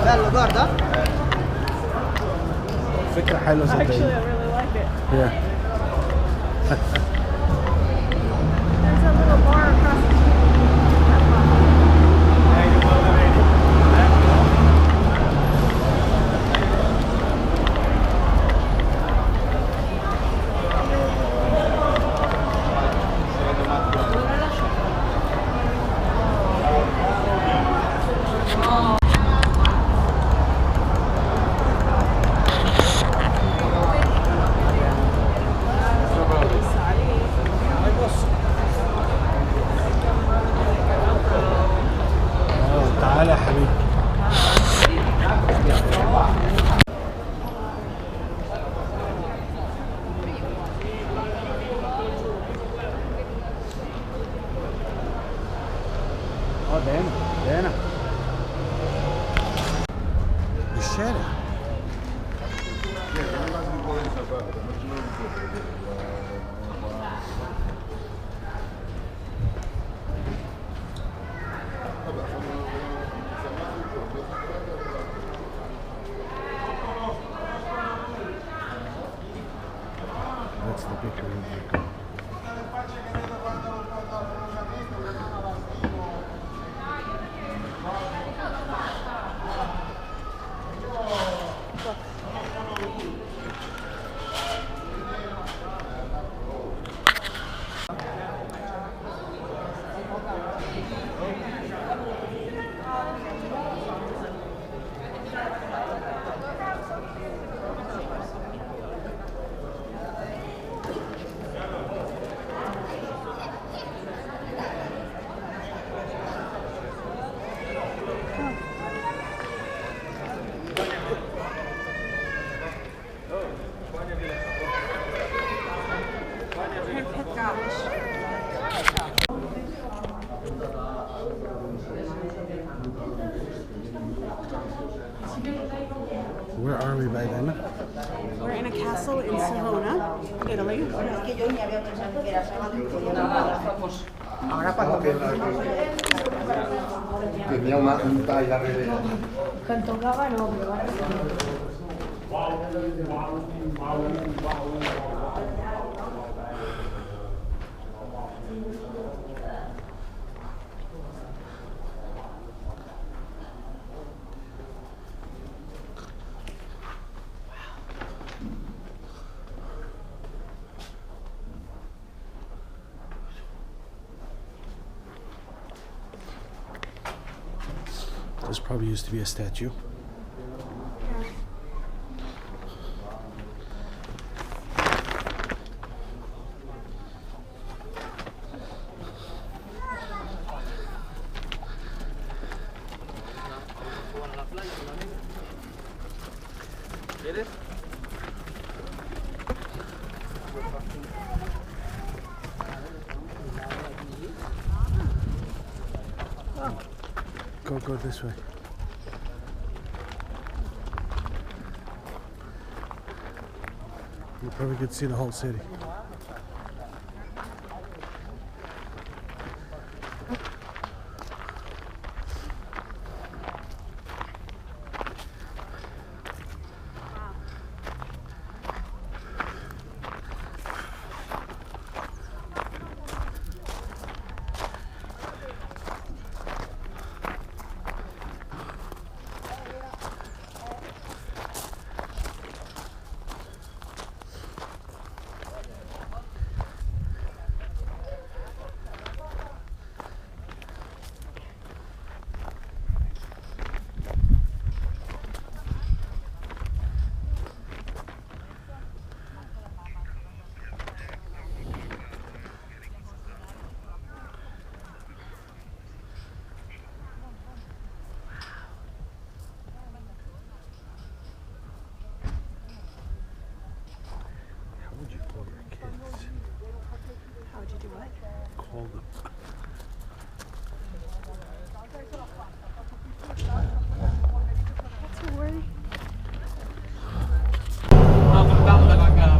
Bello, guarda. فكرة حلوة Actually, I صدقني. really like it. Yeah. There's a little bar across the street. تعالى يا حبيبي. ده هنا ده هنا الشارع. That's the picture. Where are we by then? We're in a castle in Savona, Italy. Tenía un talla de... Cantongava no, però This probably used to be a statue. Go this way. You probably could see the whole city. How'd you do what? Call them. What's your word?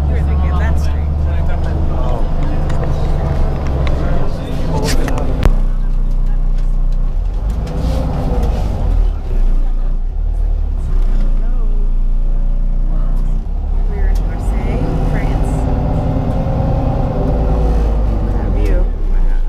You were thinking of that street. We're in Marseille, France. That view. Wow.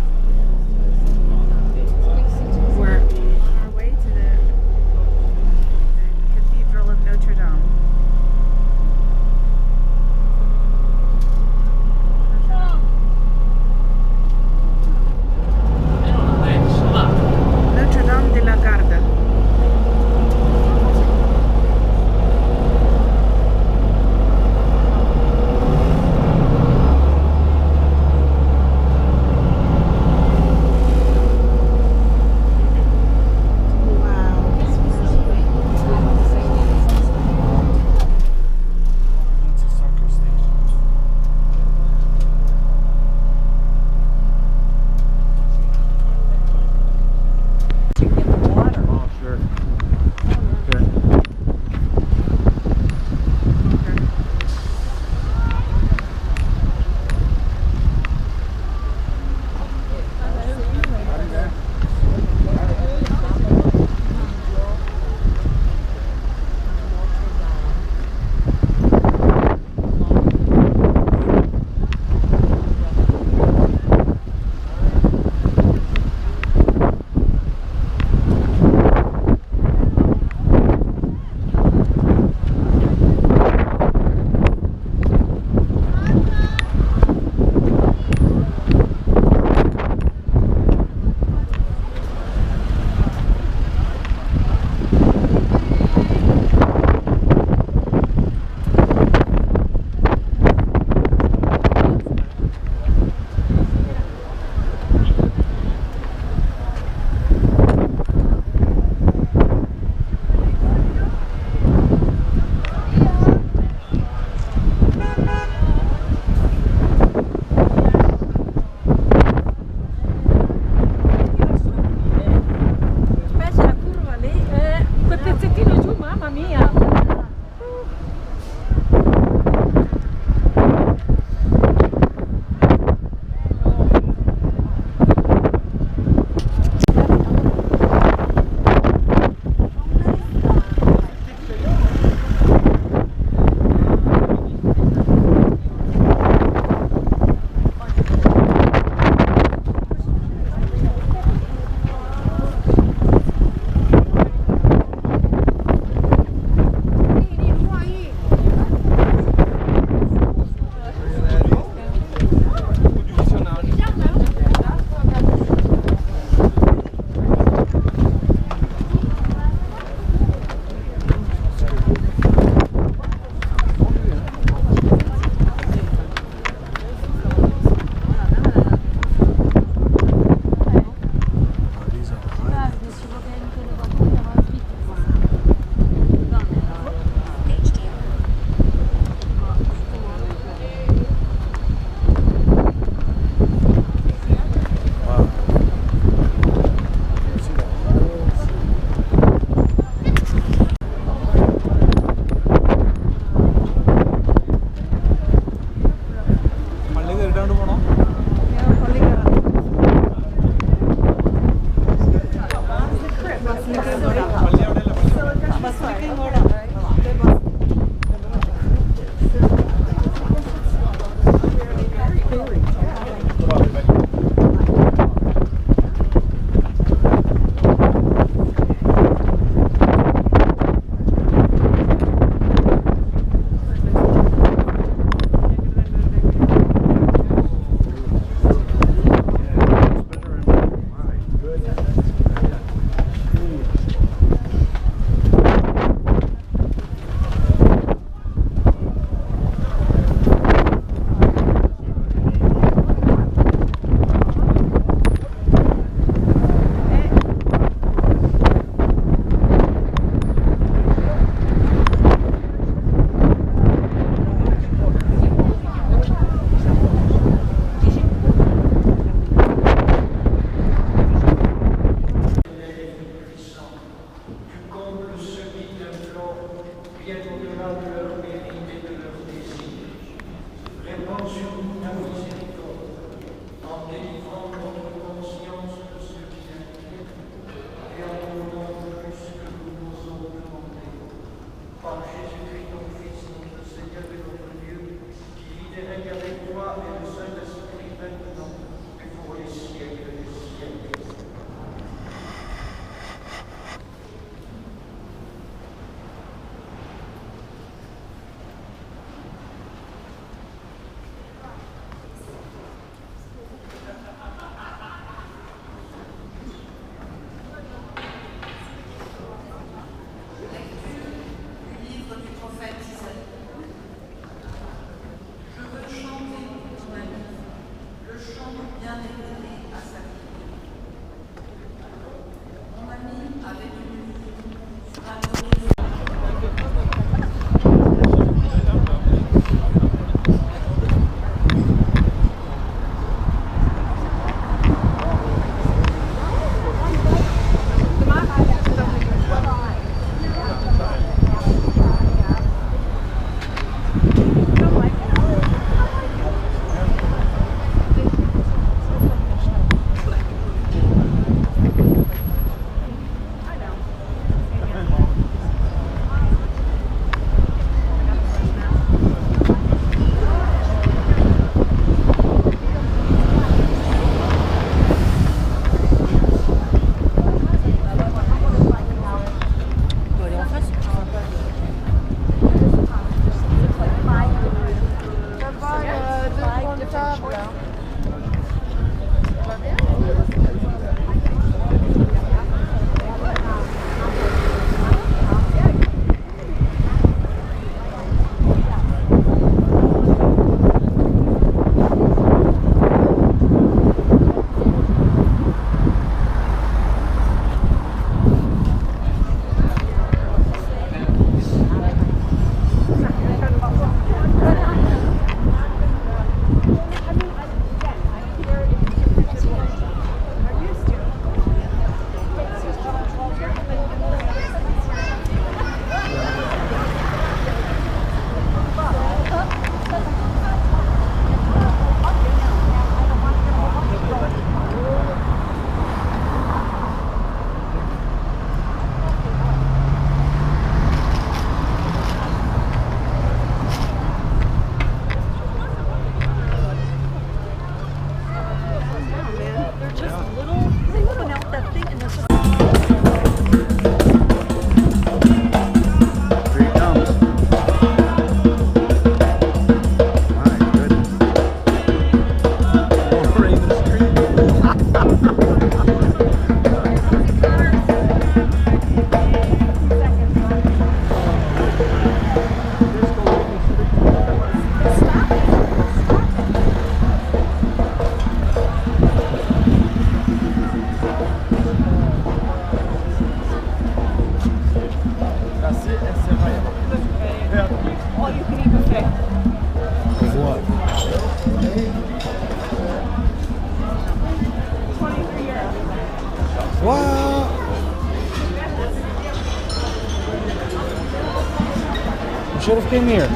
Should have came here.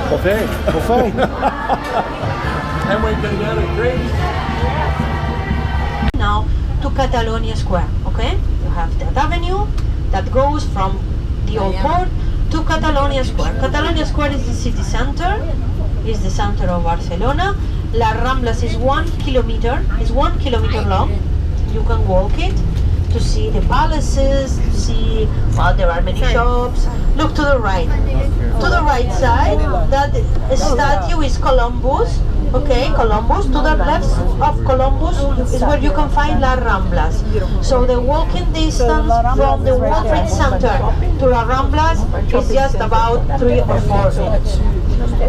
Buffet. Buffet. And we're gonna get a great. Now to Catalonia Square, okay? You have that avenue that goes from the old port to Catalonia Square. Catalonia Square is the city center, is the center of Barcelona. Las Ramblas is 1 kilometer, is 1 kilometer long. You can walk it to see the palaces, to see, well, there are many shops. Look to the right. To the right side, that statue is Columbus. Okay, Columbus. To the left of Columbus is where you can find Las Ramblas. So the walking distance from the World Trade Center to Las Ramblas is just about 3 or 4 minutes.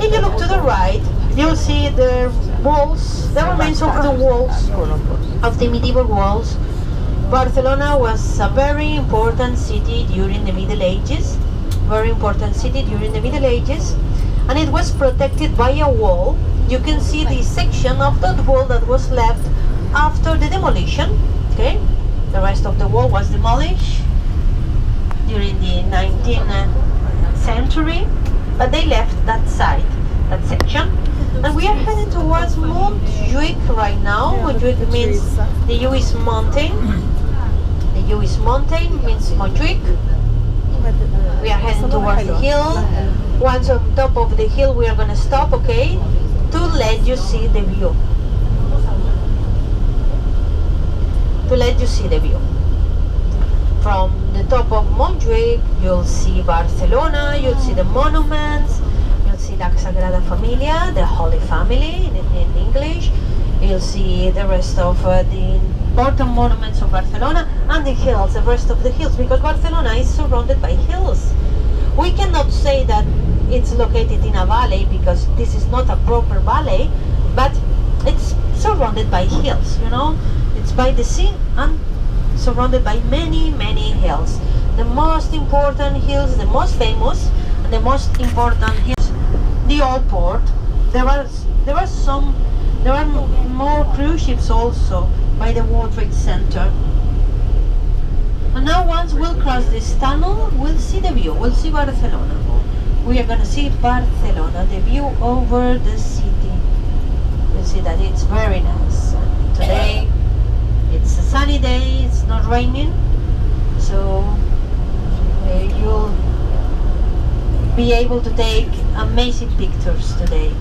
If you look to the right, you'll see the walls, the remains of the walls, of the medieval walls. Barcelona was a very important city during the Middle Ages. Very important city during the Middle Ages, and it was protected by a wall. You can see the section of that wall that was left after the demolition. Okay, the rest of the wall was demolished during the 19th century, but they left that side, that section. And we are heading towards Montjuic right now. Montjuic means the Lluís mountain. The Lluís mountain means Montjuic. We are heading towards the hill. Once on top of the hill, we are going to stop, okay, to let you see the view. To let you see the view. From the top of Montjuic, you'll see Barcelona, you'll see the monuments, you'll see La Sagrada Familia, the Holy Family in English. You'll see the rest of the important monuments of Barcelona and the hills, the rest of the hills, because Barcelona is surrounded by hills. We cannot say that it's located in a valley because this is not a proper valley, but it's surrounded by hills, you know. It's by the sea and surrounded by many, many hills. The most important hills, the most famous, and the most important hills, the old port. There are more cruise ships also by the World Trade Center. And now once we'll cross this tunnel, we'll see the view, we'll see Barcelona. We are going to see Barcelona, the view over the city. You'll see that it's very nice. And today, it's a sunny day, it's not raining, so you'll be able to take amazing pictures today.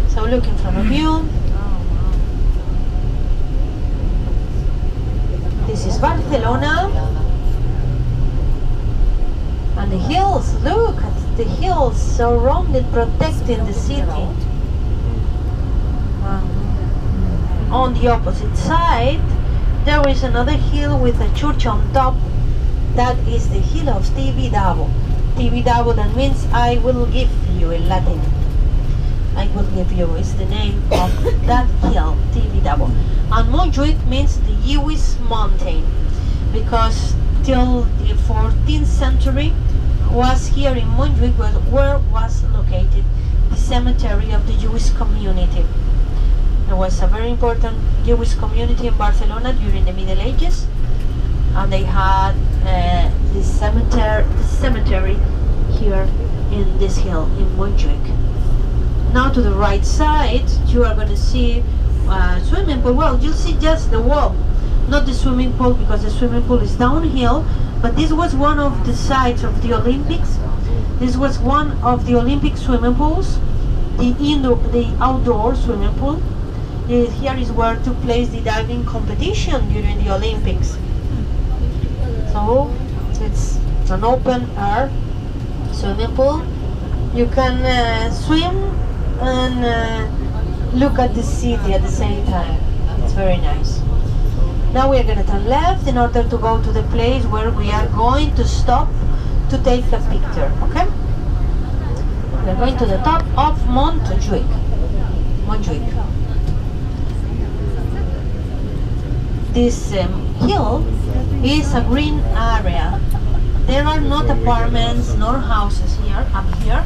So looking from a view, this is Barcelona, and the hills, look at the hills surrounded, protecting the city. On the opposite side, there is another hill with a church on top. That is the hill of Tibidabo. Tibidabo, that means I will give you in Latin. I will give you is the name of that hill, Tibidabo. And Montjuic means the Jewish mountain, because till the 14th century was here in Montjuic where was located the cemetery of the Jewish community. There was a very important Jewish community in Barcelona during the Middle Ages, and they had the cemetery here in this hill in Montjuic. Now to the right side, you are going to see a swimming pool. Well, you'll see just the wall, not the swimming pool, because the swimming pool is downhill. But this was one of the sites of the Olympics. This was one of the Olympic swimming pools, the outdoor swimming pool. Here is where took place the diving competition during the Olympics. So it's an open air swimming pool. You can swim and look at the city at the same time. It's very nice. Now we are going to turn left in order to go to the place where we are going to stop to take a picture, okay? We are going to the top of Montjuic. This hill is a green area. There are not apartments nor houses here, up here,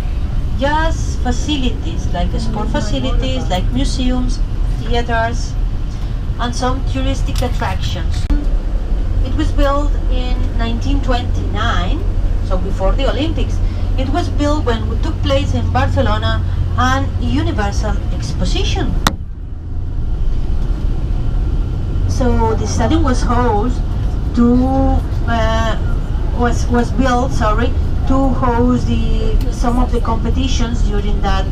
just facilities like sport facilities, like museums, theaters, and some touristic attractions. It was built in 1929, so before the Olympics. It was built when we took place in Barcelona an Universal Exposition. So the stadium was built to host some of the competitions during that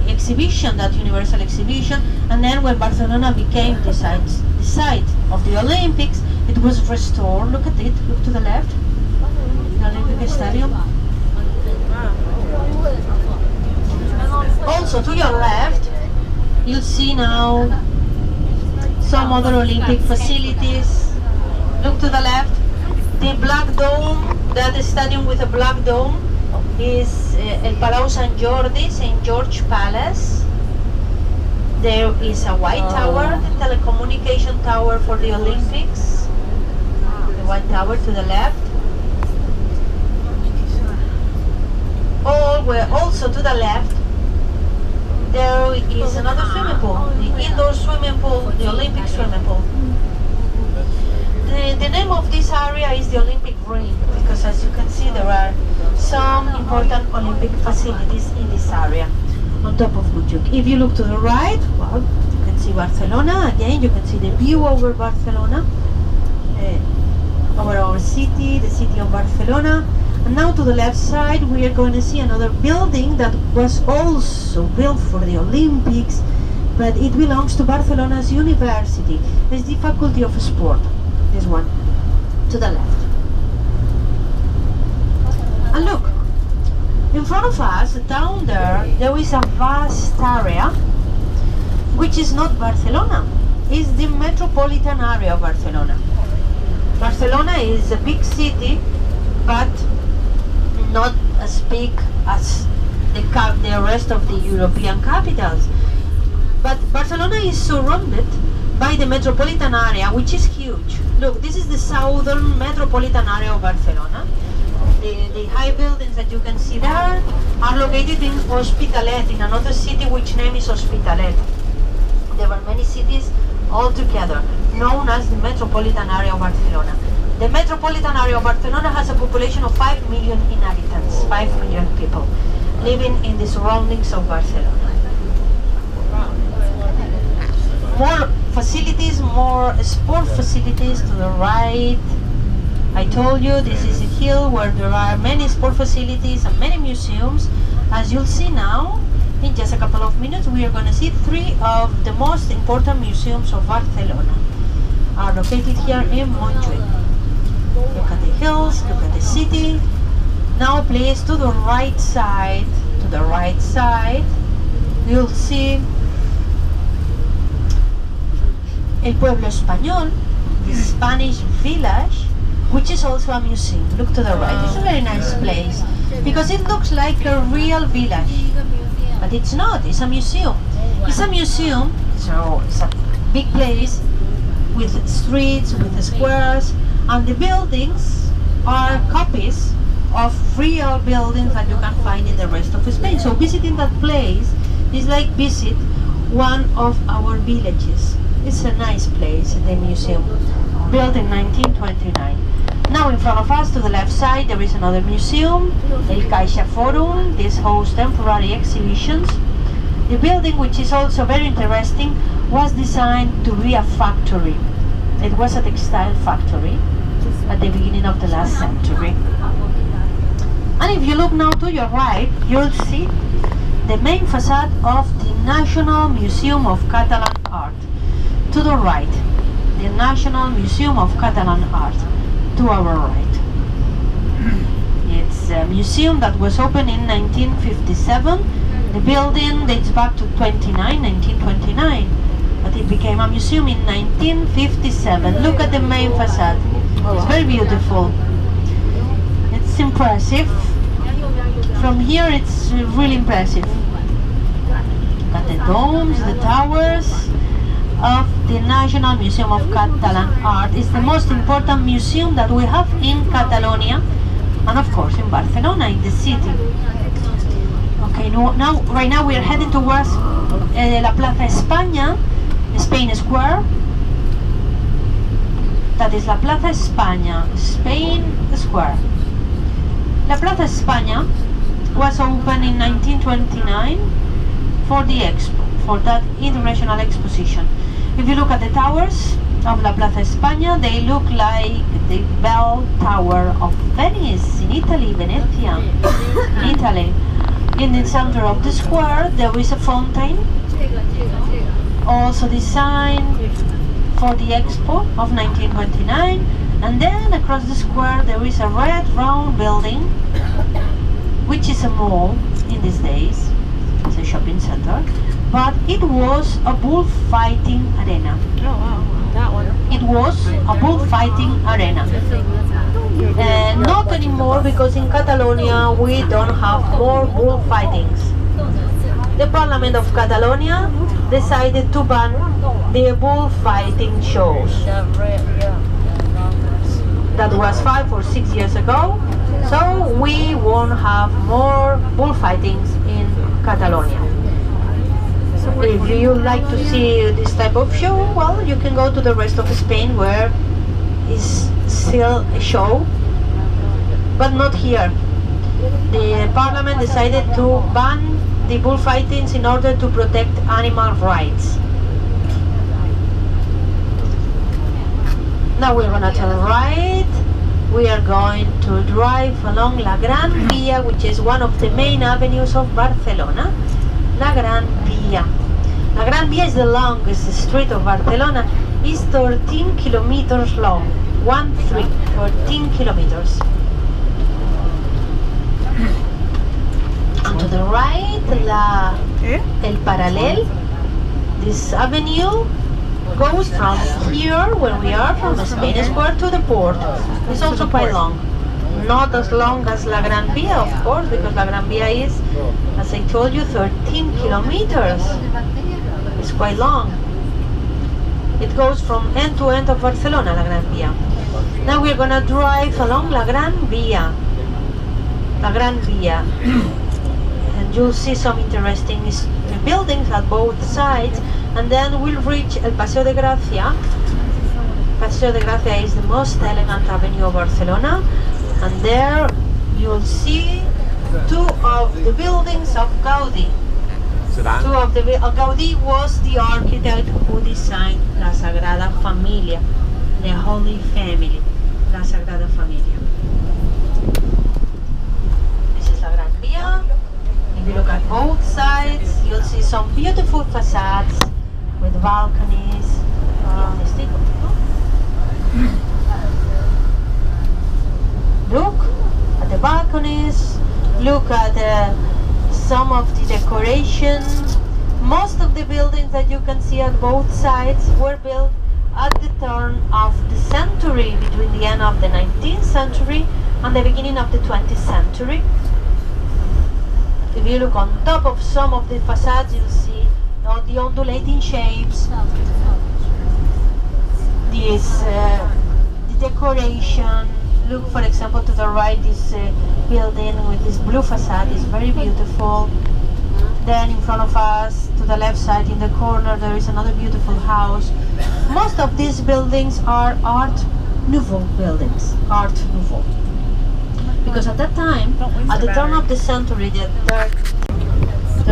exhibition, that Universal Exhibition. And then when Barcelona became the site of the Olympics, it was restored. Look at it, look to the left, the Olympic Stadium. Also to your left, you'll see now some other Olympic facilities. Look to the left, the Black Dome, that stadium with a black dome is El Palau Sant Jordi, St. George Palace. There is a white tower, the telecommunication tower for the Olympics. The white tower to the left. Also to the left, there is another swimming pool, the indoor swimming pool, the Olympic swimming pool. The name of this area is the Olympic Ring, because as you can see there are some important Olympic facilities in this area on top of Montjuic. If you look to the right, well, you can see Barcelona. Again, you can see the view over Barcelona, over our city, the city of Barcelona. And now to the left side, we are going to see another building that was also built for the Olympics, but it belongs to Barcelona's university. It's the Faculty of Sport, this one, to the left. And look, in front of us, down there is a vast area, which is not Barcelona. It's the metropolitan area of Barcelona. Barcelona is a big city, but not as big as the rest of the European capitals. But Barcelona is surrounded by the metropolitan area, which is huge. Look, this is the southern metropolitan area of Barcelona. The high buildings that you can see there are located in Hospitalet, in another city which name is Hospitalet. There were many cities all together, known as the metropolitan area of Barcelona. The metropolitan area of Barcelona has a population of 5 million inhabitants, 5 million people living in the surroundings of Barcelona. More facilities, more sport facilities to the right. I told you this is a hill where there are many sport facilities and many museums. As you'll see now, in just a couple of minutes, we are going to see 3 of the most important museums of Barcelona are located here in Montjuïc. Look at the hills, look at the city. Now please, to the right side, you'll see El Pueblo Español, the Spanish village, which is also a museum. Look to the right. It's a very nice place because it looks like a real village, but it's not. It's a museum. It's a museum, so it's a big place with streets, with squares, and the buildings are copies of real buildings that you can find in the rest of Spain. So visiting that place is like visit one of our villages. It's a nice place, the museum, built in 1929. Now in front of us, to the left side, there is another museum, El Caixa Forum. This hosts temporary exhibitions. The building, which is also very interesting, was designed to be a factory. It was a textile factory at the beginning of the last century. And if you look now to your right, you'll see the main facade of the National Museum of Catalan Art. To the right, the National Museum of Catalan Art. To our right. It's a museum that was opened in 1957. The building dates back to 1929, but it became a museum in 1957. Look at the main facade. It's very beautiful. It's impressive. From here it's really impressive. Look at the domes, the towers of the National Museum of Catalan Art. Is the most important museum that we have in Catalonia, and of course in Barcelona, in the city. Okay, right now we are heading towards La Plaza España, Spain Square. That is La Plaza España, Spain Square. La Plaza España was opened in 1929 for the expo, for that international exposition. If you look at the towers of La Plaza España, they look like the bell tower of Venice in Italy, Venezia, Italy. In the center of the square there is a fountain, also designed for the Expo of 1929, and then across the square there is a red round building, which is a mall in these days. It's a shopping center, but it was a bullfighting arena. Oh wow, that one. It was a bullfighting arena. Not anymore, because in Catalonia we don't have more bullfightings. The Parliament of Catalonia decided to ban the bullfighting shows. That was 5 or 6 years ago, so we won't have more bullfightings in Catalonia. If you like to see this type of show, well, you can go to the rest of Spain where is still a show, but not here. The Parliament decided to ban the bullfightings in order to protect animal rights. Now we're gonna turn right. We are going to drive along La Gran Via, which is one of the main avenues of Barcelona. La Gran Via. La Gran Via is the longest street of Barcelona. It's 13 kilometers long. 13 kilometers. And to the right, El Paralel. This avenue goes from here, where we are, from Spain Square to the port. It's also quite long. not as long as La Gran Via, of course, because La Gran Via is, as I told you, 13 kilometers. It's quite long. It goes from end to end of Barcelona, La Gran Via. Now we're gonna drive along La Gran Via. La Gran Via. And you'll see some interesting buildings at both sides, and then we'll reach El Paseo de Gracia. Paseo de Gracia is the most elegant avenue of Barcelona, and there you'll see two of the buildings of Gaudí. Gaudí was the architect who designed La Sagrada Familia, the Holy Family, La Sagrada Familia. This is La Gran Via. If you look at both sides, you'll see some beautiful facades with balconies. Look at the balconies, look at some of the decorations. Most of the buildings that you can see on both sides were built at the turn of the century, between the end of the 19th century and the beginning of the 20th century. If you look on top of some of the facades, you'll see the undulating shapes, the decoration. Look, for example, to the right, this building with this blue facade is very beautiful. Then in front of us, to the left side in the corner, there is another beautiful house. Most of these buildings are Art Nouveau buildings, Art Nouveau. Because at that time, at the turn of the century, the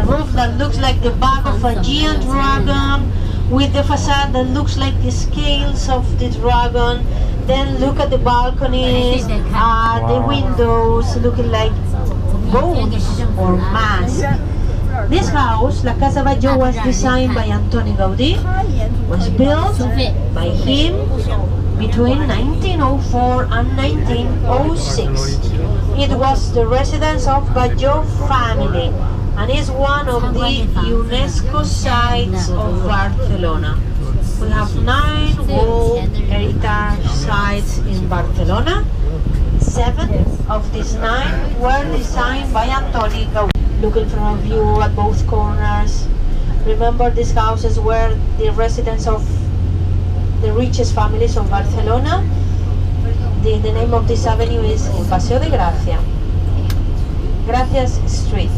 roof that looks like the back of a giant dragon, with the facade that looks like the scales of the dragon. Then look at the balconies, the windows looking like bones or masks. This house, La Casa Batlló, was designed by Antoni Gaudí, was built by him between 1904 and 1906. It was the residence of Batlló family and is one of the UNESCO sites of Barcelona. We have 9 World Heritage sites in Barcelona. 7 of these 9 were designed by Antoni Gaudí. Look in front of you at both corners. Remember, these houses were the residence of the richest families of Barcelona. The name of this avenue is Paseo de Gracia. Gracias Street.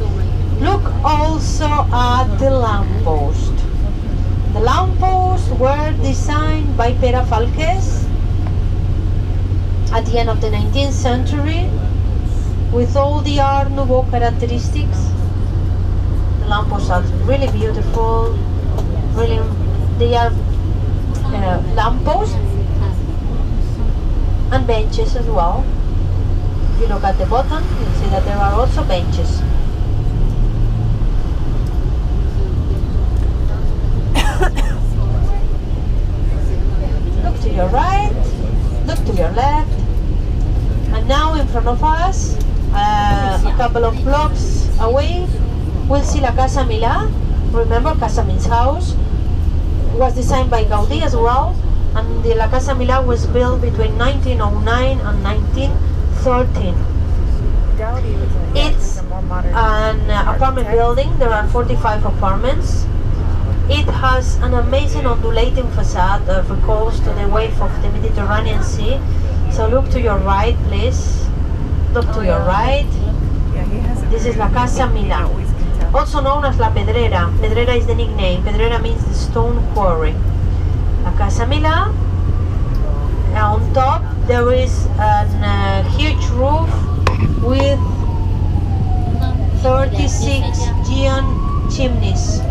Look also at the lamppost. The lampposts were designed by Pere Falqués at the end of the 19th century with all the Art Nouveau characteristics. The lampposts are really beautiful. Really, they are lampposts and benches as well. If you look at the bottom, you'll see that there are also benches. Look to your right, look to your left, and now in front of us, a couple of blocks away, we'll see La Casa Milà. Remember, Casa means house. It was designed by Gaudí as well, and the La Casa Milà was built between 1909 and 1913. It's an apartment building. There are 45 apartments. It has an amazing undulating facade that recalls to the wave of the Mediterranean Sea. So look to your right, please. Look to your right. This is La Casa Milà, also known as La Pedrera. Pedrera is the nickname. Pedrera means the stone quarry. La Casa Milà. On top there is a huge roof with 36 giant chimneys.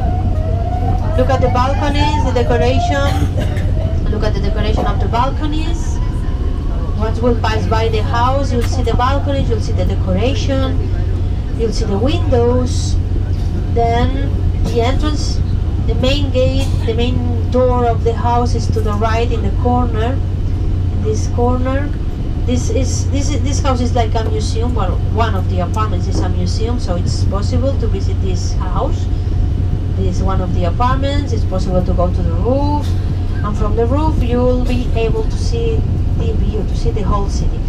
Look at the balconies, the decoration. Look at the decoration of the balconies. Once we'll pass by the house, you'll see the balconies, you'll see the decoration, you'll see the windows. Then the entrance, the main gate, the main door of the house is to the right in the corner. In this corner, this house is like a museum. Well, one of the apartments is a museum, so it's possible to visit this house. This is one of the apartments. It's possible to go to the roof, and from the roof you will be able to see the view, to see the whole city.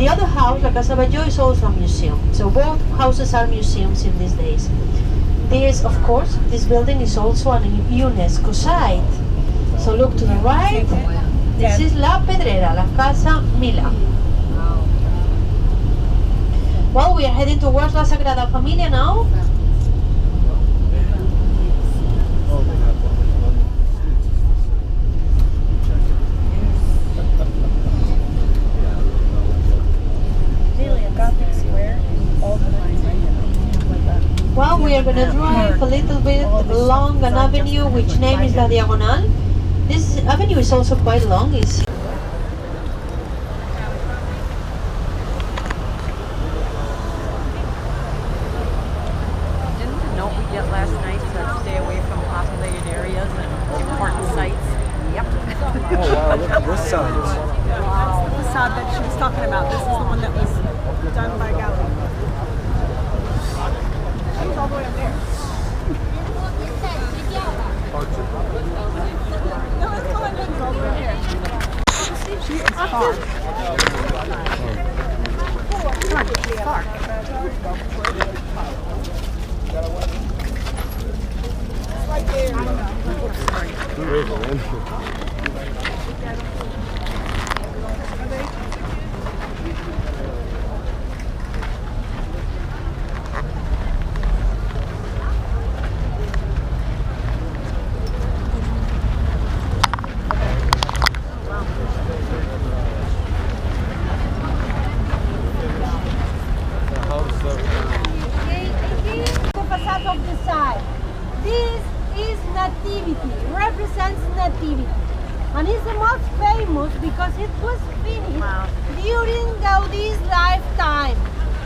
The other house, La Casa Batlló, is also a museum. So both houses are museums in these days. This, of course, this building is also a UNESCO site. So look to the right. This is La Pedrera, La Casa Milà. Well, we are heading towards La Sagrada Familia now. Well, we are going to drive a little bit along an avenue which name is La Diagonal. This avenue is also quite long. It's Didn't the note we get last night said stay away from populated areas and important sites? Yep. Oh wow, look at this side. That's the facade that she was talking about. This is the one that was done by Gaudi. She's all the way up there. No, it's going all the way here. She is far. Far. It's right there. The facade of the side. This is Nativity, represents Nativity. And it's the most famous because it was finished during Gaudi's lifetime.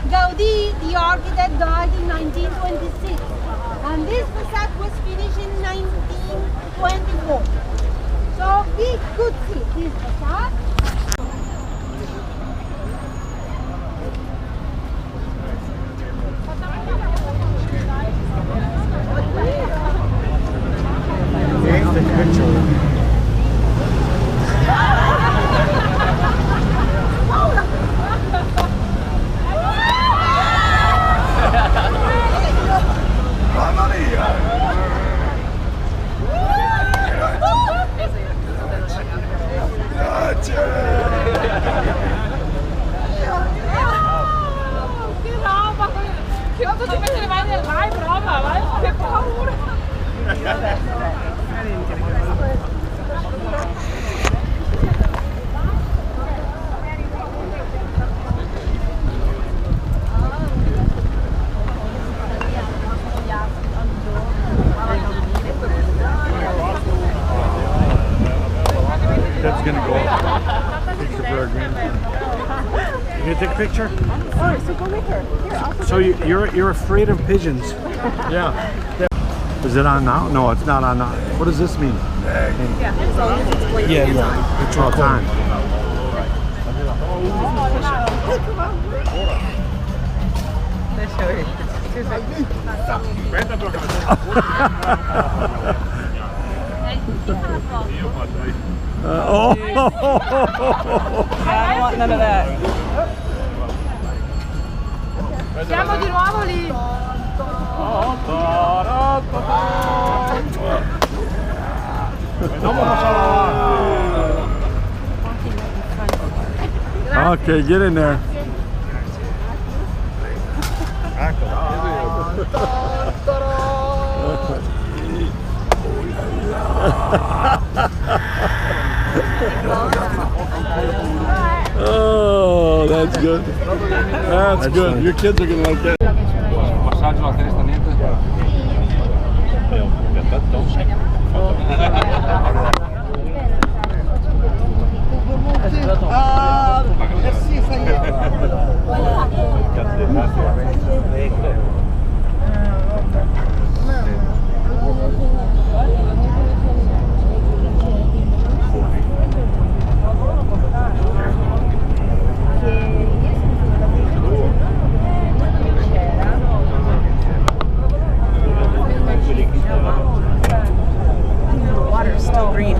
Gaudi, the architect, died in 1926. And this facade was finished in 1924. So we could see this facade. That's gonna go up. Picture for our grandson. You gonna take a picture? Alright, so go with her. Here, I'll So you're afraid of pigeons? Yeah. Is it on now? No, it's not on now. What does this mean? Yeah, as long as it's blinking. Yeah. It's all time. I don't want none of that. Siamo di nuovo lì. Okay, get in there. Oh, that's good. That's good. Your kids are gonna like that. Passaggio alla testa niente. Merci, ça y est. The water's still green.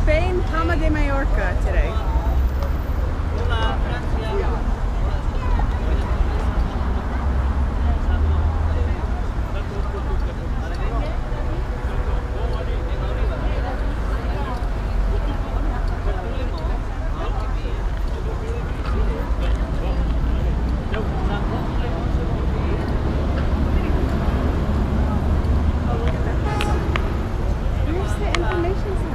Spain, Palma de Mallorca today. Where's the information center?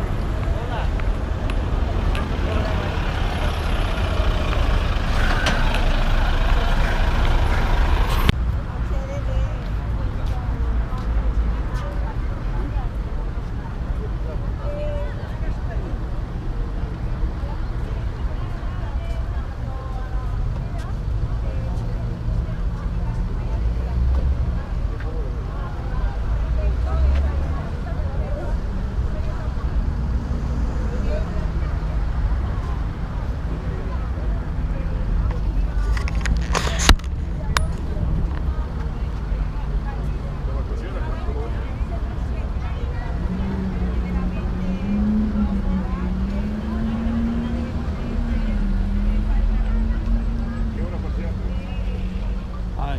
Hi.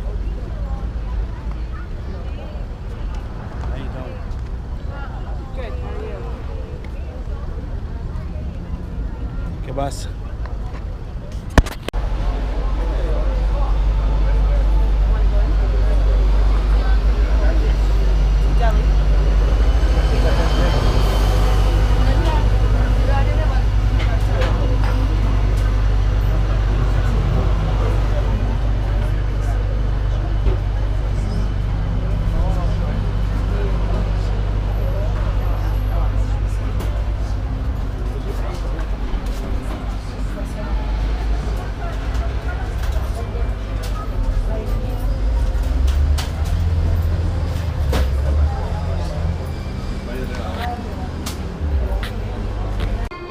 How you doing? Good, how are you? ¿Qué pasa?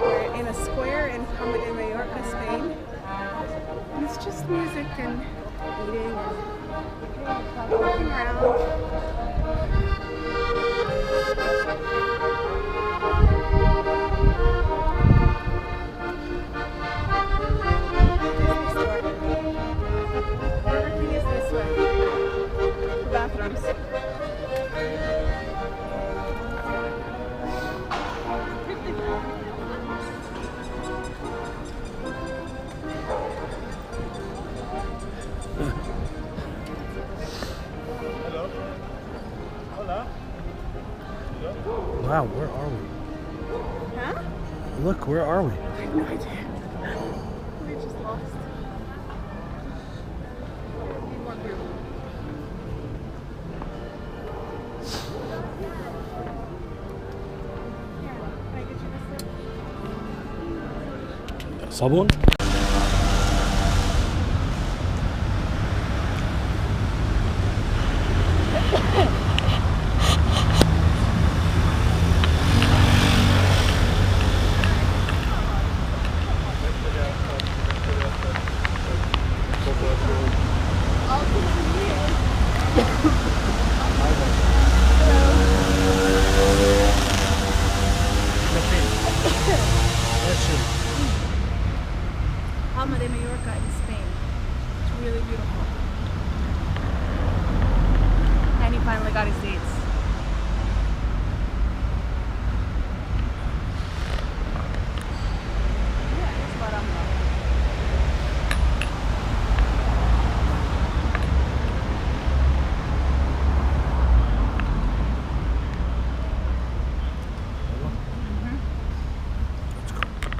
We're in a square in Palma de Mallorca, Spain. And it's just music and eating and walking around. Burger King is this way. The bathrooms. Wow, where are we? Huh? Look, where are we? I have no idea. We're just lost. Need more group. Here, can I get you this stuff? Sabun? Palma de Mallorca in Spain. It's really beautiful. And he finally got his dates. Yeah, it's Baramba.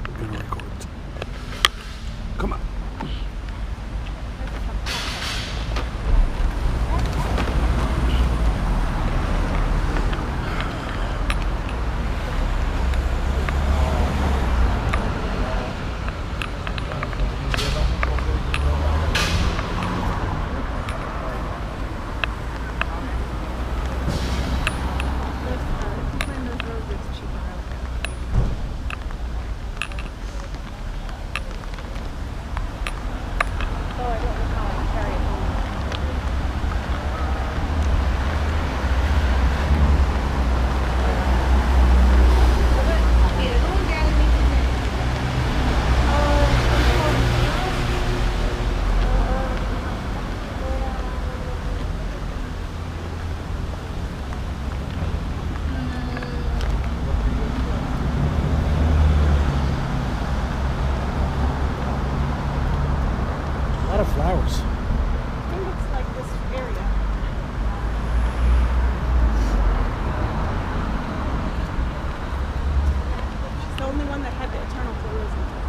We're gonna record it. Come on. yours? I think it's like this area. It's the only one that had the eternal tourism.